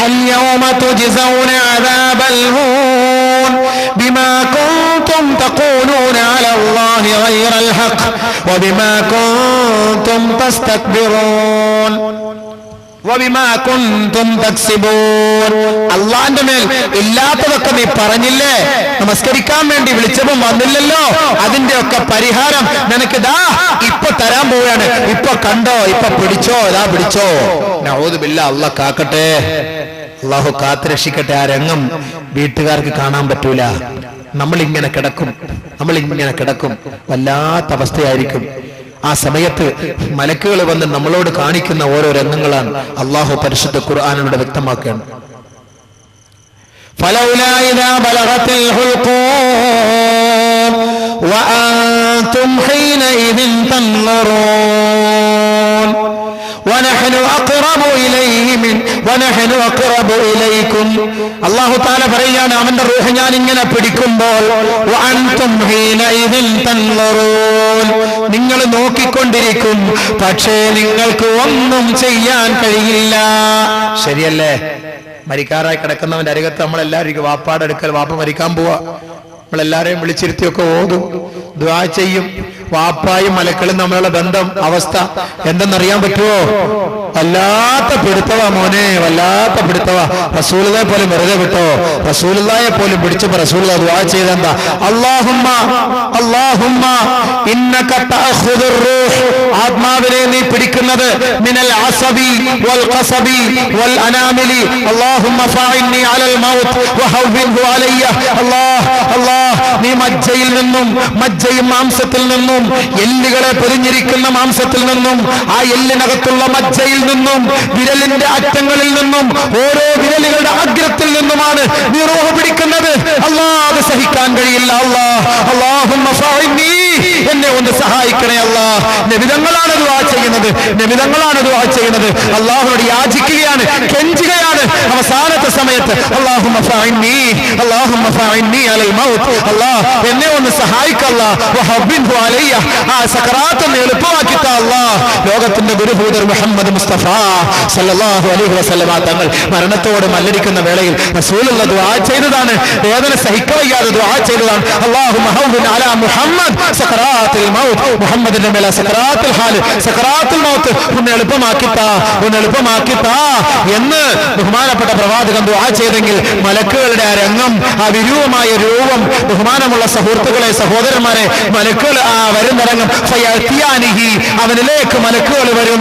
അൽയൗമ തുജ്സൗന അദാബൽ ഹൂൻ ബിമാ കുൻതും തഖൂലൂന അലല്ലാഹി ഗൈറൽ ഹഖ് വബിമാ കുൻതും തസ്തക്ബിറൂൻ വബിമാ കുൻതും തക്സിബൂൻ. അല്ലാഹുവിന്റെ മേൽ ഇല്ലാത്തതൊക്കെ നീ പറഞ്ഞില്ലേ, നമസ്കരിക്കാൻ വേണ്ടി വിളിച്ചപ്പോൾ വന്നില്ലല്ലോ, അതിന്റെ ഒക്കെ പരിഹാരം നിനക്ക് ദാ ഇപ്പൊ തരാൻ പോവുകയാണ്. ഇപ്പൊ കണ്ടോ, ഇപ്പൊ പിടിച്ചോ, ഇതാ പിടിച്ചോ. നഊദു ബില്ലാഹ്, അല്ലാഹ് കാക്കട്ടെ, അല്ലാഹു കാത്തുരക്ഷിക്കട്ടെ. ആ രംഗം വീട്ടുകാർക്ക് കാണാൻ പറ്റൂല. നമ്മളിങ്ങനെ കിടക്കും. വല്ലാത്ത അവസ്ഥയായിരിക്കും. ആ സമയത്ത് മലക്കുകൾ വന്ന് നമ്മളോട് കാണിക്കുന്ന ഓരോ രംഗങ്ങളാണ് അള്ളാഹു പരിശുദ്ധ ഖുർആനിലൂടെ വ്യക്തമാക്കുകയാണ്. ഫലൗലാ ഇദാ ബലഗത്തിൽ ഹുൽഖൂം വഅൻതും ഹീനഇദിൻ തൻളറൂൻ വനഹ്നു അഖ്റബു ഇലൈക്കും. അല്ലാഹു തആല പറയുകയാണ്, അവന്റെ റൂഹ് ഞാൻ ഇങ്ങനെ പിടിക്കുമ്പോൾ വഅൻതും ഹീനഇദിൻ തൻളറൂൻ, നിങ്ങൾ നോക്കിക്കൊണ്ടിരിക്കും, പക്ഷേ നിങ്ങൾക്ക് ഒന്നും ചെയ്യാൻ കഴിയില്ല. ശരിയല്ലേ? മരിക്കാറായി കിടക്കുന്നവന്റെ അരികത്ത് നമ്മളെല്ലാവരും വാപ്പാടെ അടുക്കൽ, വാപ്പ മരിക്കാൻ പോവാ, നമ്മളെല്ലാരെയും വിളിച്ചിരുത്തിയൊക്കെ ഓതും, ദുആ ചെയ്യും. വാപ്പായും മലക്കളും തമ്മിലുള്ള ബന്ധം, അവസ്ഥ എന്തെന്നറിയാൻ പറ്റുമോ? വല്ലാത്ത പിടുത്തവാ മോനെ, വല്ലാത്ത പിടുത്തവാ. റസൂലുള്ളാഹിയെ പോലും വെറുതെ വിട്ടോ? റസൂലുള്ളാഹിയെ പോലും പിടിച്ചപ്പോ റസൂലുള്ളാഹി ദുആ ചെയ്തെന്താ? അല്ലാഹുമ്മ ഇന്നക തഅഖുദുർ റൂഹ്, ആത്മാവിനെ നീ പിടിക്കുന്നത് മിനൽ അസബി വൽ ഖസബി വൽ അനാമിലി, അല്ലാഹുമ്മ ഫഅഇന്നി അലൽ മൗത്ത് വഹവ്വിൻഹു അലയ്യ. അല്ലാഹ് നീ മജ്ജയിൽ നിന്നും, മജ്ജയും മാംസത്തിൽ നിന്നും, എല്ലുകളെ പൊതിഞ്ഞിരിക്കുന്ന മാംസത്തിൽ നിന്നും, ആ എല്ലിനകത്തുള്ള മജ്ജയിൽ നിന്നും, വിരലിന്റെ അറ്റങ്ങളിൽ നിന്നും, ഓരോ വിരലുകളുടെ അഗ്രത്തിൽ നിന്നുമാണ് നീ റൂഹ് പിടിക്കുന്നത്. അല്ലാഹ് സഹിക്കാൻ കഴിയില്ല. അല്ലാഹുമ്മ ഫഅഇന്നി, എന്നെ ഒന്ന് സഹായിക്കണേ അല്ലാഹ്. നബിതങ്ങളാണ് ദുആ ചെയ്യുന്നത്. അല്ലാഹുവോട് യാചിക്കുകയാണ്, കെഞ്ചുകയാണ് അവസാനത്തെ സമയത്ത്. അല്ലാഹുമ്മ ഫഅഇന്നി അലൽ മൗത്ത്, അല്ലാഹ് എന്നെ ഒന്ന് സഹായിക്കല്ലാ. വഹബ്ബിൻഹു അലയ്യ, ആ സക്കറാത്ത് എളുപ്പമാക്കി താ അല്ലാഹ്. ലോകത്തിന്റെ ഗുരുഭൂതർ മുഹമ്മദ് മുസ്തഫ സല്ലല്ലാഹു അലൈഹി വസല്ലമ തങ്ങൾ മരണത്തോട് മല്ലടിക്കുന്ന വേളയിൽ റസൂലുള്ളാഹി ദുആ ചെയ്തതാണ്, വേദന സഹിക്കവയ്യാതെ ദുആ ചെയ്തതാണ്. അല്ലാഹുമ്മ ഹവ്വിൻ അലാ മുഹമ്മദ് സക്കറാത്തുൽ മൗത്ത്, മുഹമ്മദിന്റെ മേലെ സക്കറാത്തുൽ ഹാൽ, സക്കറാത്തുൽ മൗത്ത് ഒന്ന് എളുപ്പമാക്കി താ എന്ന് ബഹുമാനപ്പെട്ട പ്രവാചകൻ ദുആ ചെയ്തെങ്കിൽ മലക്കുകളുടെ ആ രംഗം, ആ വിരൂപമായ രൂപം, ബഹുമാനമുള്ള സുഹൃത്തുക്കളെ, സഹോദരന്മാരെ, മലക്കുകൾ ആ വരുന്ന രംഗം, ഫയഅതിയാനിഹി, അവനിലേക്ക് മലക്കുകൾ വരും.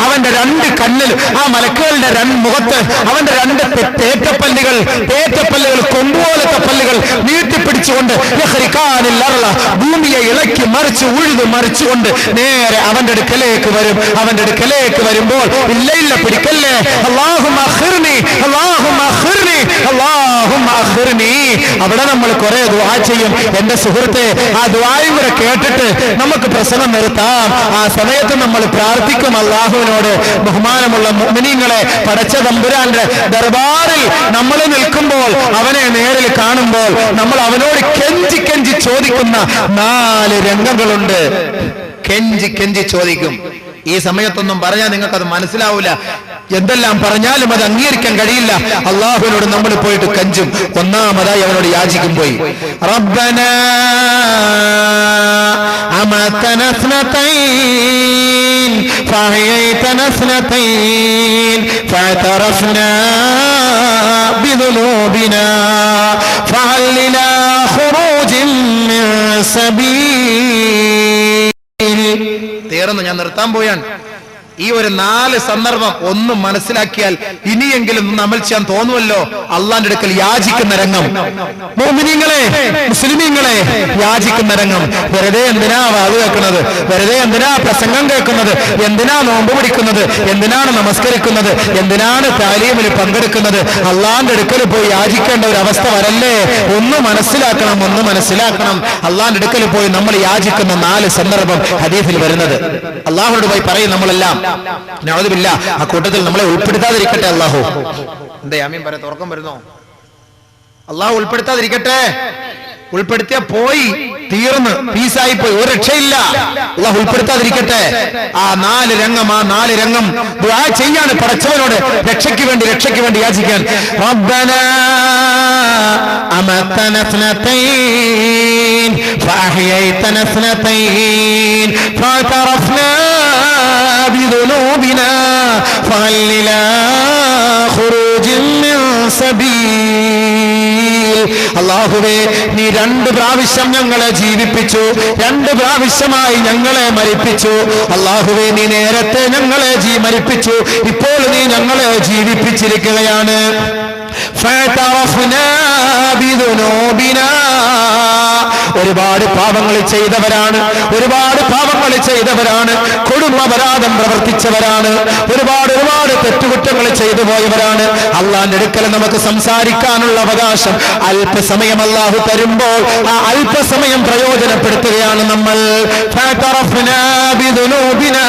അവന്റെ രണ്ട് കണ്ണിൽ, ആ മലക്കുകളുടെ മുഖത്ത് അവന്റെ രണ്ട് തേറ്റപ്പല്ലുകൾ കൊമ്പുപോലത്തെ പല്ലുകൾ നീട്ടിപ്പിടിച്ചുകൊണ്ട് ഭൂമിയെ ഇളക്കി മറിച്ചുകൊണ്ട് നേരെ അവന്റെ അടുക്കലേക്ക് വരും. അവന്റെ അടുക്കലേക്ക് വരുമ്പോൾ ഇല്ല പിടിക്കല്ലേ, അല്ലാഹുമ്മ അഖിർനി, അവിടെ നമ്മൾ കുറെ ദുആ ചെയ്യും. എന്റെ സുഹൃത്തെ, ആ ദുആയും കൂടെ കേട്ടിട്ട് നമുക്ക് പ്രസംഗം നിർത്താം. ആ സമയത്ത് നമ്മൾ പ്രാർത്ഥിക്കും അല്ലാഹുവിനോട്. ബഹുമാനമുള്ള മുഅ്മിനീങ്ങളെ, പടച്ച തമ്പുരാന്റെ ദർബാറിൽ നമ്മൾ നിൽക്കുമ്പോൾ, അവനെ നേരിൽ കാണുമ്പോൾ നമ്മൾ അവനോട് കെഞ്ചി ചോദിക്കുന്ന 4 രംഗങ്ങളുണ്ട്. കെഞ്ചി ചോദിക്കും. ഈ സമയത്തൊന്നും പറഞ്ഞാൽ നിങ്ങൾക്കത് മനസ്സിലാവൂല. എന്തെല്ലാം പറഞ്ഞാലും അത് അംഗീകരിക്കാൻ കഴിയില്ല. അള്ളാഹുവിനോട് നമ്മൾ പോയിട്ട് കഞ്ചും. ഒന്നാമതായി അവനോട് യാചിക്കും പോയി, റബ്ബനാ അമതന സ്നതൈൻ ഫഅഹയതന സ്നതൈൻ ഫഅതറഫ്നാ ബിദുനൂബിനാ ഫഹൽ ലനാ ഖുറൂജിൻ മിൻ സബീൽ. തീർന്നു, ഞാൻ നിർത്താൻ പോയാണ്. ഈ ഒരു 4 സന്ദർഭം ഒന്നും മനസ്സിലാക്കിയാൽ ഇനിയെങ്കിലും അമൽ ചെയ്യാൻ തോന്നുമല്ലോ. അള്ളാന്റെ അടുക്കൽ യാചിക്കുന്ന രംഗം, മുഅ്മിനീങ്ങളെ, മുസ്ലിമീങ്ങളെ, യാചിക്കുന്ന രംഗം. വെറുതെ എന്തിനാ വാത് കേൾക്കുന്നത്? വെറുതെ എന്തിനാ പ്രസംഗം കേൾക്കുന്നത്? എന്തിനാ നോമ്പ് പിടിക്കുന്നത്? എന്തിനാണ് നമസ്കരിക്കുന്നത്? എന്തിനാണ് താലീമിൽ പങ്കെടുക്കുന്നത്? അള്ളാന്റെ അടുക്കൽ പോയി യാചിക്കേണ്ട ഒരു അവസ്ഥ വരല്ലേ? ഒന്ന് മനസ്സിലാക്കണം. അള്ളാന്റെ അടുക്കൽ പോയി നമ്മൾ യാചിക്കുന്ന 4 സന്ദർഭം ഹദീസിൽ വരുന്നത്. അള്ളാഹുവോട് പോയി പറയും നമ്മളെല്ലാം. നഅൂദുബില്ലാ, ആ കൂട്ടത്തിൽ നമ്മളെ ഉൾപ്പെടുത്താതിരിക്കട്ടെ അല്ലാഹു. എന്താ ആമീൻ പറയാ? തുറക്കം വരുന്നോ? അല്ലാഹു ഉൾപ്പെടുത്താതിരിക്കട്ടെ. ഉൾപ്പെടുത്തിയ പോയി, തീർന്ന്, പീസായി പോയി, ഒരു രക്ഷയില്ല. അല്ലാഹു ഉൾപ്പെടുത്താതിരിക്കട്ടെ. ആ 4 രംഗം ദുആ ചെയ്യാണ് പടച്ചവനോട്, രക്ഷയ്ക്ക് വേണ്ടി യാചിക്കാൻ. റബ്ബനാ അമതന സ്നതൈൻ ഫഅഹയതന സ്നതൈൻ ഫഅതറഫ്നാ ബിദുനൂബിനാ ഫഹൽ ലനാ ഖുറൂജിൻ മിൻ സബീൽ. അല്ലാഹുവേ, നീ 2 പ്രാവശ്യം ഞങ്ങളെ ജീവിപ്പിച്ചു, 2 പ്രാവശ്യമായി ഞങ്ങളെ മരിപ്പിച്ചു. അല്ലാഹുവേ, നീ നേരത്തെ ഞങ്ങളെ മരിപ്പിച്ചു, ഇപ്പോൾ നീ ഞങ്ങളെ ജീവിപ്പിച്ചിരിക്കുകയാണ്. ഫഅതറഫ്നാ ബിദുനൂബിനാ. ഒരുപാട് പാപങ്ങൾ ചെയ്തവരാണ്, ഒരുപാട് പാപങ്ങൾ ചെയ്തവരാണ്, കൊടും അപരാധം പ്രവർത്തിച്ചവരാണ്, ഒരുപാട് തെറ്റുകുറ്റങ്ങൾ ചെയ്തു പോയവരാണ്. അള്ളാന്റെ അടുക്കൽ നമുക്ക് സംസാരിക്കാനുള്ള അവകാശം അല്പസമയം അള്ളാഹു തരുമ്പോൾ ആ അല്പസമയം പ്രയോജനപ്പെടുത്തുകയാണ് നമ്മൾ. ഫഅതറഫ്നാ ബിദുനൂബിനാ.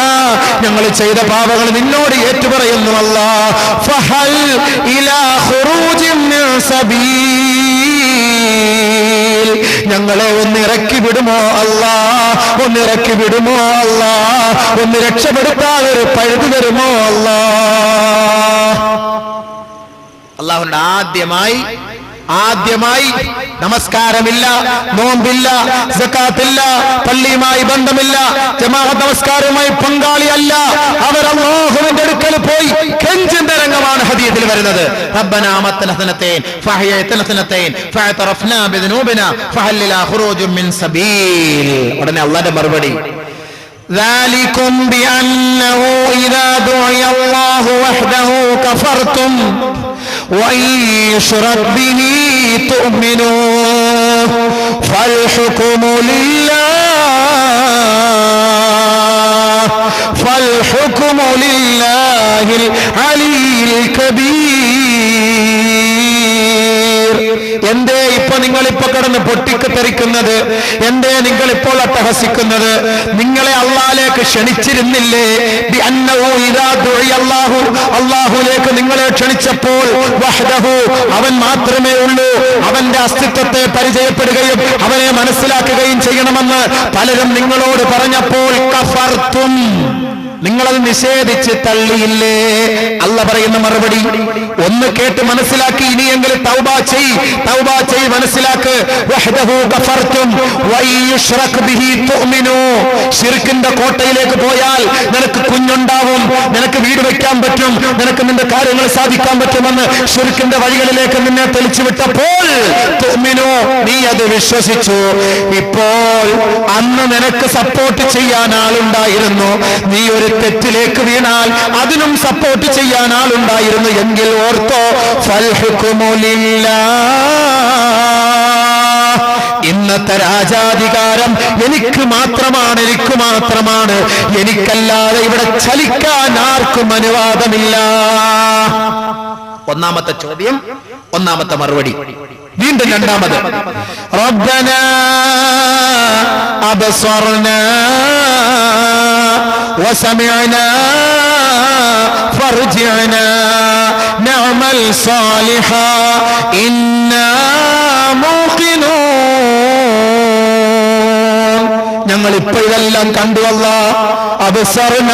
ഞങ്ങൾ ചെയ്ത പാപങ്ങൾ നിന്നോട് ഏറ്റുപറയുന്നു അല്ലാഹ്. ഫഹൽ ഇലാ ഖുറൂജിൻ മിൻ സബീൽ. ഞങ്ങളെ ഒന്ന് ഇറക്കി വിടുമോ അല്ലാഹ്, ഒന്ന് ഇറക്കി വിടുമോ അല്ലാഹ്, ഒന്ന് രക്ഷപ്പെടുത്താൻ ഒരു പഴുതു തരുമോ അല്ലാഹ്. അല്ലാഹുവിന്റെ ആദ്യമായി നമസ്കാരമില്ല, നോമ്പില്ല, സകാത്തില്ല, പള്ളിയുമായി ബന്ധമില്ല, ജമാഅത്ത് നമസ്കാരവുമായി പങ്കാളിയല്ല. അവർ അല്ലാഹുവിന്റെ അടുക്കൽ പോയി കെഞ്ചുന്ന രംഗമാണ് ഹദീസിൽ വരുന്നത്. റബ്ബനാ ആമത്ന സനതൈൻ ഫഅഹ്യൈതന സനതൈൻ ഫഅതറഫ്നാ ബിദുനൂബിനാ ഫഹൽ ഇലാ ഖുറൂജിൻ മിൻ സബീൽ. ഉടനെ അല്ലാഹുവിന്റെ മറുപടി, ذلكم بأنه إذا دعي الله وحده كفرتم وإن يشرك به تؤمنوا فالحكم لله العلي الكبير. എന്തേ ഇപ്പൊ നിങ്ങളിപ്പോ കിടന്ന് പൊട്ടിക്കെറിക്കുന്നത്? എന്തേ നിങ്ങളിപ്പോൾ അട്ടഹസിക്കുന്നത്? നിങ്ങളെ അള്ളാഹിലേക്ക് ക്ഷണിച്ചിരുന്നില്ലേ? അള്ളാഹുലേക്ക് നിങ്ങളെ ക്ഷണിച്ചപ്പോൾ വഹ്ദഹു, അവൻ മാത്രമേ ഉള്ളൂ, അവന്റെ അസ്തിത്വത്തെ പരിചയപ്പെടുകയും അവനെ മനസ്സിലാക്കുകയും ചെയ്യണമെന്ന് പലരും നിങ്ങളോട് പറഞ്ഞപ്പോൾ കഫർത്തും, നിങ്ങളത് നിഷേധിച്ച് തള്ളിയില്ലേ? അല്ലാഹ് പറയുന്ന മറുപടി ഒന്ന് കേട്ട് മനസ്സിലാക്കി, ഇനിയെങ്കിലും തൗബ ചെയ് മനസ്സിലാക്ക്. വഹ്ദഹു കഫർതും വയുശ്റക് ബിഹി തുഅ്മിനു. ശിർക്കിന്റെ കോട്ടയിലേക്ക് പോയാൽ നിനക്ക് കുഞ്ഞുണ്ടാവും, നിനക്ക് വീട് വെക്കാൻ പറ്റും, നിനക്ക് നിന്റെ കാര്യങ്ങൾ സാധിക്കാൻ പറ്റുമെന്ന് ശിർക്കിന്റെ വഴികളിലേക്ക് നിന്നെ തെളിച്ചു വിട്ടപ്പോൾ തുഅ്മിനു, നീ അത് വിശ്വസിച്ചു. ഇപ്പോൾ അന്ന് നിനക്ക് സപ്പോർട്ട് ചെയ്യാൻ ആളുണ്ടായിരുന്നു, നീ ഒരു തെറ്റിലേക്ക് വീണാൽ അതിനും സപ്പോർട്ട് ചെയ്യാൻ ആളുണ്ടായിരുന്നു എങ്കിൽ ഓർത്തോ, ഫൽ ഹുക്മു ലില്ലാഹ്. ഇന്നത്തെ രാജാധികാരം എനിക്ക് മാത്രമാണ്, എനിക്കല്ലാതെ ഇവിടെ ചലിക്കാൻ ആർക്കും അനുവാദമില്ല. ഒന്നാമത്തെ ചോദ്യം, ഒന്നാമത്തെ മറുപടി. വീണ്ടും രണ്ടാമത്, റബ്ബനാ അബ്സർനാ വസമിഅനാ ഫർജിഅനാ നഅമൽ സാലിഹാ ഇന്നാ മൂഖിനൂൻ. ഞങ്ങൾ ഇപ്പോൾ ഇതെല്ലാം കണ്ടു അല്ലാഹ്. അബ്സർന,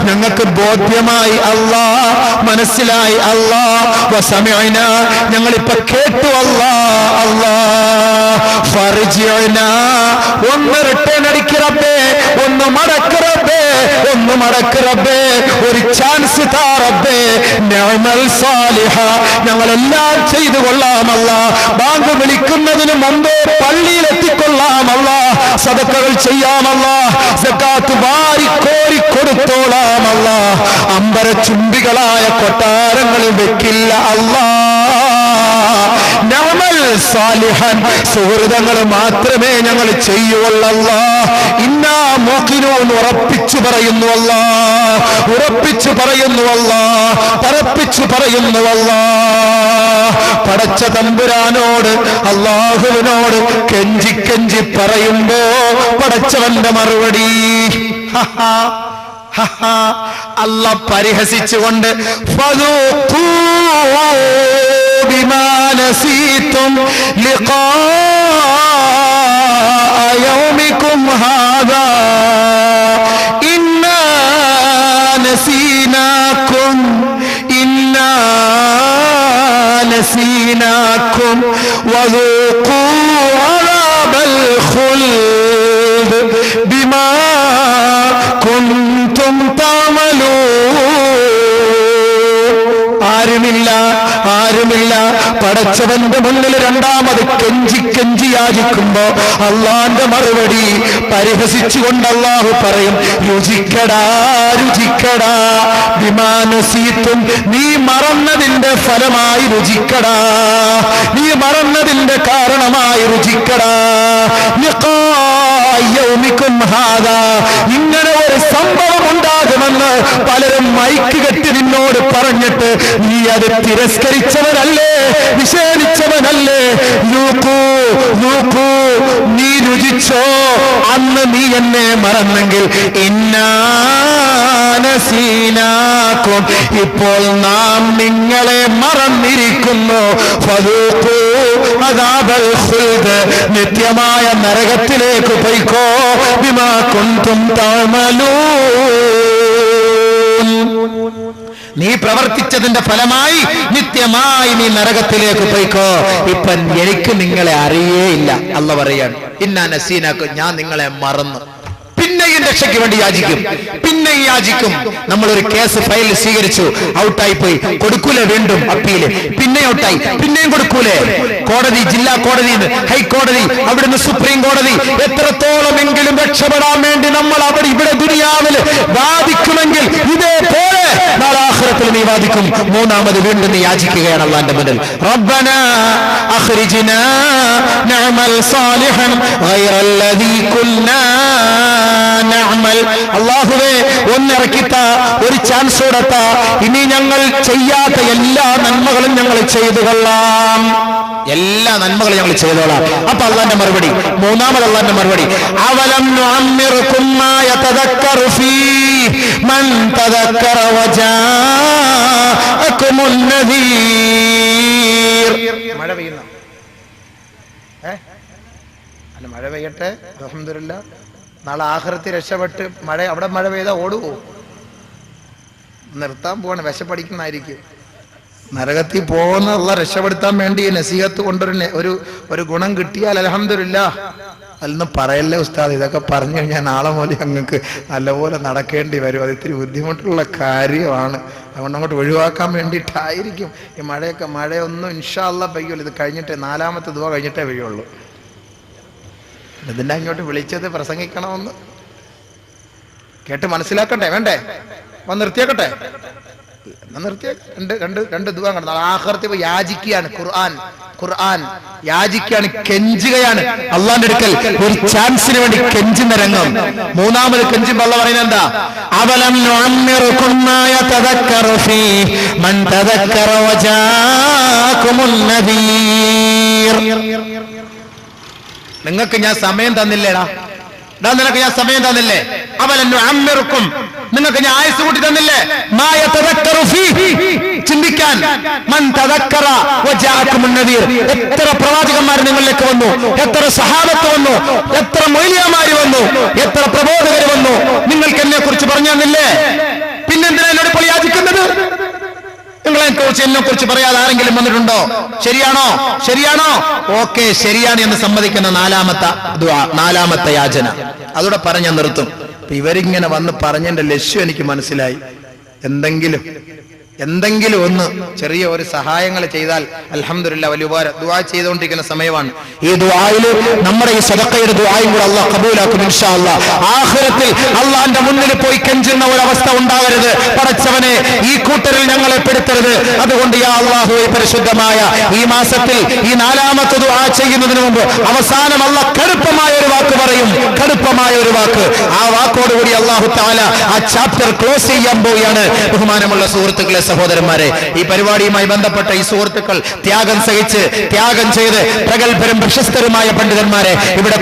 ഞങ്ങൾക്ക് ബോധ്യമായി അല്ലാഹ്, മനസ്സിലായി അല്ലാഹ്. വസമിഅന, ഞങ്ങളിപ്പോ കേട്ടു അല്ലാഹ്. ഫർജിഅന, ഒന്ന് റിട്ടേൺ അടിക്ക് റബ്ബേ, ഒന്ന് മടക്ക് റബ്ബേ, ഒരു ചാൻസ് താ റബ്ബേ. നിഅമൽ സാലിഹ, ഞങ്ങളെല്ലാം ചെയ്തു കൊള്ളാം അല്ലാഹ്. ബാങ്ക് വിളിക്കുന്നതിന് മുമ്പേ പള്ളിയിൽ എത്തിക്കൊള്ളാം അല്ലാഹ്. സദഖകൾ ചെയ്യാം അല്ലാഹ്. സകാത്ത് വാരി കോരി കൊടുത്തോളാം അല്ലാഹ്. അമ്പര ചുംബികളായ കൊട്ടാരങ്ങൾ വെക്കില്ല അല്ലാഹ്. നഅമൽ സാലിഹൻ, സുഹൃതങ്ങൾ മാത്രമേ ഞങ്ങൾ ചെയ്യുള്ളൂ അല്ലാഹ്. ഇന്നാ മൂഖിനൂൻ, ഉറപ്പിച്ചു പറയുന്നു അല്ലാഹ്, ഉറപ്പിച്ചു പറയുന്നു അല്ലാഹ്, തറപ്പിച്ചു പറയുന്നു അല്ലാഹ്. പടച്ച തമ്പുരാനോട്, അല്ലാഹുവിനോട് കെഞ്ചി പറയുമ്പോ പടച്ചവന്റെ മറുപടി അല്ലാഹ് പരിഹസിച്ചുകൊണ്ട് ഫദൂഖൂ ബിമാ നസീതും ലിഖാ യൗമികും ഹാദാ ഇന്നാ നസീനാകും വദൂഖൂ അദാബൽ ഖുൽദ് ബിമാ കുൻതും തഅമലൂൻ. ആരുമില്ല, ആരുമില്ല. പടച്ചവന്റെ മുന്നിൽ രണ്ടാമത് കെഞ്ചി യാചിക്കുമ്പോ അള്ളാന്റെ മറുപടി പരിഹസിച്ചുകൊണ്ട് അള്ളാഹു പറയും, രുചിക്കടാ രുചിക്കടാ ബിമാനസീത്തും, നീ മറന്നതിന്റെ ഫലമായി രുചിക്കടാ, നീ മറന്നതിന്റെ കാരണമായി രുചിക്കടാ. യൗമിക്കും ഹാദാ, ഇങ്ങനെ ഒരു സംഭവം ഉണ്ടാകുമെന്ന് പലരും മൈക്ക് കെട്ടി നിന്നോട് പറഞ്ഞിട്ട് നീ അത് തിരസ്കരിച്ചവനല്ലേ, നിഷേധിച്ചവനല്ലേ? നോക്കൂ നോക്കൂ, നീ രുചിച്ചോ, അന്ന് നീ എന്നെ മറന്നെങ്കിൽ ഇന്നാനസീനാക്കും, ഇപ്പോൾ നാം നിങ്ങളെ മറന്നിരിക്കുന്നു. ഫദൂഖൂ അദാബൽ ഖുൽദ്, നിത്യമായ നരകത്തിലേക്ക് പോയിക്കോ. ബിമാ കുൻതും തഅമലൂൻ, നീ പ്രവർത്തിച്ചതിന്റെ ഫലമായി നിത്യമായി നീ നരകത്തിലേക്ക് പോയിക്കോ. ഇപ്പൊ എനിക്ക് നിങ്ങളെ അറിയേയില്ല. അല്ലാഹു പറയാണ്, ഇന്നാ നസീനാക്കും, ഞാൻ നിങ്ങളെ മറന്നു. പിന്നെയും രക്ഷയ്ക്ക് വേണ്ടി യാചിക്കും, പിന്നെയും യാചിക്കും. നമ്മളൊരു കേസ് ഫയൽ സ്വീകരിച്ചു, ഔട്ടായി പോയി, കൊടുക്കൂലേ വീണ്ടും അപ്പീല്, പിന്നെ ഔട്ടായി, പിന്നെയും കൊടുക്കൂലേ? കോടതി, ജില്ലാ കോടതി, ഹൈക്കോടതി, അവിടുന്ന് സുപ്രീം കോടതി, എത്രത്തോളമെങ്കിലും രക്ഷപ്പെടാൻ വേണ്ടി നമ്മൾ അവിടെ ഇവിടെ ദുനിയാവിൽ വാദിക്കുമെങ്കിൽ ഇതേപോലെ നാളെ ആഖിറത്തിൽ നീ വാദിക്കും. മൂന്നാമത് വീണ്ടും നീ യാചിക്കുകയാണ് അല്ലാഹുവിന്റെ മുന്നിൽ. റബ്ബനാ അഖ്രിജ്നാ നഅമൽ സാലിഹൻ ഗൈറല്ലദീ കുന്നാ നഅമൽ, അല്ലാഹുവേ ഒന്നിറക്കിത്ത ഒരു ചാൻസ് കൊടുത്ത, ഇനി ഞങ്ങൾ ചെയ്യാത്ത എല്ലാ നന്മകളും ഞങ്ങൾ ചെയ്തു കൊള്ളാം, എല്ലാ നന്മകളും ഞങ്ങൾ ചെയ്തോളാം. അപ്പൊ അല്ലാഹുവിന്റെ മറുപടി, മൂന്നാമത് അല്ലാഹുവിന്റെ മറുപടി, അവലം നുഅമ്മിറുകും മാ യതദക്കറു ഫീ മൻ തദക്കറ വജാഅകുമുൻ നദീർ. മഴ പെയ്യുന്ന അല്ല, മഴ പെയ്യട്ടെ, അൽഹംദുലില്ലാഹ്. നാളെ ആഖിറത്തിൽ രക്ഷപ്പെട്ട് അവിടെ മഴ പെയ്താൽ ഓടുവോ? നിർത്താൻ പോവാണ്, വിശപ്പടിക്കുന്നതായിരിക്കും. നരകത്തിൽ പോകുന്ന രക്ഷപ്പെടുത്താൻ വേണ്ടി നസീഹത്ത് കൊണ്ടൊരു ഒരു ഗുണം കിട്ടിയാൽ അൽഹംദുലില്ലാഹ്. അതൊന്നും പറയല്ലേ ഉസ്താദ്, ഇതൊക്കെ പറഞ്ഞു കഴിഞ്ഞാൽ നാളെ മുതൽ ഞങ്ങൾക്ക് നല്ലപോലെ നടക്കേണ്ടി വരും. അത് ഇത്തിരി ബുദ്ധിമുട്ടുള്ള കാര്യമാണ്. അതുകൊണ്ട് അങ്ങോട്ട് ഒഴിവാക്കാൻ വേണ്ടിയിട്ടായിരിക്കും ഈ മഴയൊന്നും ഇൻഷാ അല്ലാഹ് പെയ്യുള്ളൂ. ഇത് കഴിഞ്ഞിട്ടേ, നാലാമത്തെ ദുആ കഴിഞ്ഞിട്ടേ പെയ്യുള്ളൂ. ഇതിൻ്റെ അങ്ങോട്ട് വിളിച്ചത് പ്രസംഗിക്കണമെന്ന് കേട്ട് മനസ്സിലാക്കണ്ടേ? വേണ്ടേ? വന്ന് നിർത്തിയേക്കട്ടെ, രണ്ട് ദുആ കണ്ടു. ആഖിറത്തിൽ യാചിക്കുകയാണ്, ഖുർആൻ യാചിക്കുകയാണ്, കെഞ്ചുകയാണ് അള്ളാന്റെ അടുക്കൽ ഒരു ചാൻസിന് വേണ്ടി കെഞ്ചുന്ന രംഗം. മൂന്നാമത് കെഞ്ചുമ്പോൾ അള്ളാഹ് പറയുന്നത് എന്താ? അവലം നുഅമ്മിറുകും മാ യതദക്കറു ഫീ മൻ തദക്കറ വജാഅകുമുൻ നദീർ. നിങ്ങൾക്ക് ഞാൻ സമയം തന്നില്ലേടാ, നിനക്ക് ഞാൻ സമയം തന്നില്ലേ? അവലം നുഅമ്മിറുകും, നിങ്ങൾക്ക് ഞാൻ ആയുസ് കൂട്ടി തന്നില്ലേ? മാ യതദക്കറു ഫീ, ചിന്തിക്കാൻ. മൻ തദക്കറ വജാഅകുമുൻ നദീർ, എത്ര പ്രവാചകന്മാർ നിങ്ങളിലേക്ക് വന്നു, എത്ര സഹാബത്ത് വന്നു, എത്ര മൗലിയമാര് വന്നു, എത്ര പ്രബോധകർ വന്നു, നിങ്ങൾക്ക് എന്നെ കുറിച്ച് പറഞ്ഞു തന്നില്ലേ? പിന്നെന്തിനാ എന്നോട് ഇപ്പോൾ യാചിക്കുന്നത്? എന്നെ കുറിച്ച് പറയാതെ ആരെങ്കിലും വന്നിട്ടുണ്ടോ? ശരിയാണോ? ശരിയാണോ? ഓക്കെ, ശരിയാണ് എന്ന് സമ്മതിക്കുന്ന നാലാമത്തെ യാചന. അതോടെ പറഞ്ഞ നിർത്തും. ഇവരിങ്ങനെ വന്ന് പറഞ്ഞതിന്റെ ലക്ഷ്യം എനിക്ക് മനസ്സിലായി. എന്തെങ്കിലും ഒന്ന് ചെറിയ ഒരു സഹായങ്ങൾ ചെയ്താൽ അൽഹംദുലില്ലാഹ് വലിയ ഉപകാരം. ദുആ ചെയ്തുകൊണ്ടിരിക്കുന്ന സമയമാണ്. ഈ ദുആയിൽ നമ്മുടെ ഈ സദഖയുടെ ദുആയും കൂടെ അല്ലാഹ് ഖബൂലാക്കും ഇൻഷാ അല്ലാഹ്. ആഖിറത്തിൽ അല്ലാഹുവിന്റെ മുന്നിൽ പോയി കെഞ്ചുന്ന ഒരു അവസ്ഥ ഉണ്ടാവരുത്. പടച്ചവനെ, ഈ കൂട്ടരിൽ ഞങ്ങളെ പെടുത്തരുത്. അതുകൊണ്ട് യാ അല്ലാഹു, പരിശുദ്ധമായ ഈ മാസത്തിൽ ഈ നാലാമത്തെ ദുആ ചെയ്യുന്നതിന് മുമ്പ് അവസാനം അല്ലാഹ് കടുപ്പമായ ഒരു വാക്ക് പറയും, കടുപ്പമായ ഒരു വാക്ക്. ആ വാക്കോടുകൂടി അല്ലാഹു തആല ആ ചാപ്റ്റർ ക്ലോസ് ചെയ്യാൻ പോവുകയാണ്. ബഹുമാനമുള്ള സുഹൃത്തുക്കളെ, സഹോദരന്മാരെ, ഈ പരിപാടിയുമായി ബന്ധപ്പെട്ട ഈ സുഹൃത്തുക്കൾ ത്യാഗം ചെയ്ത് പ്രഗത്ഭരും പ്രശസ്തരുമായ പണ്ഡിതന്മാരെ ഇവിടെ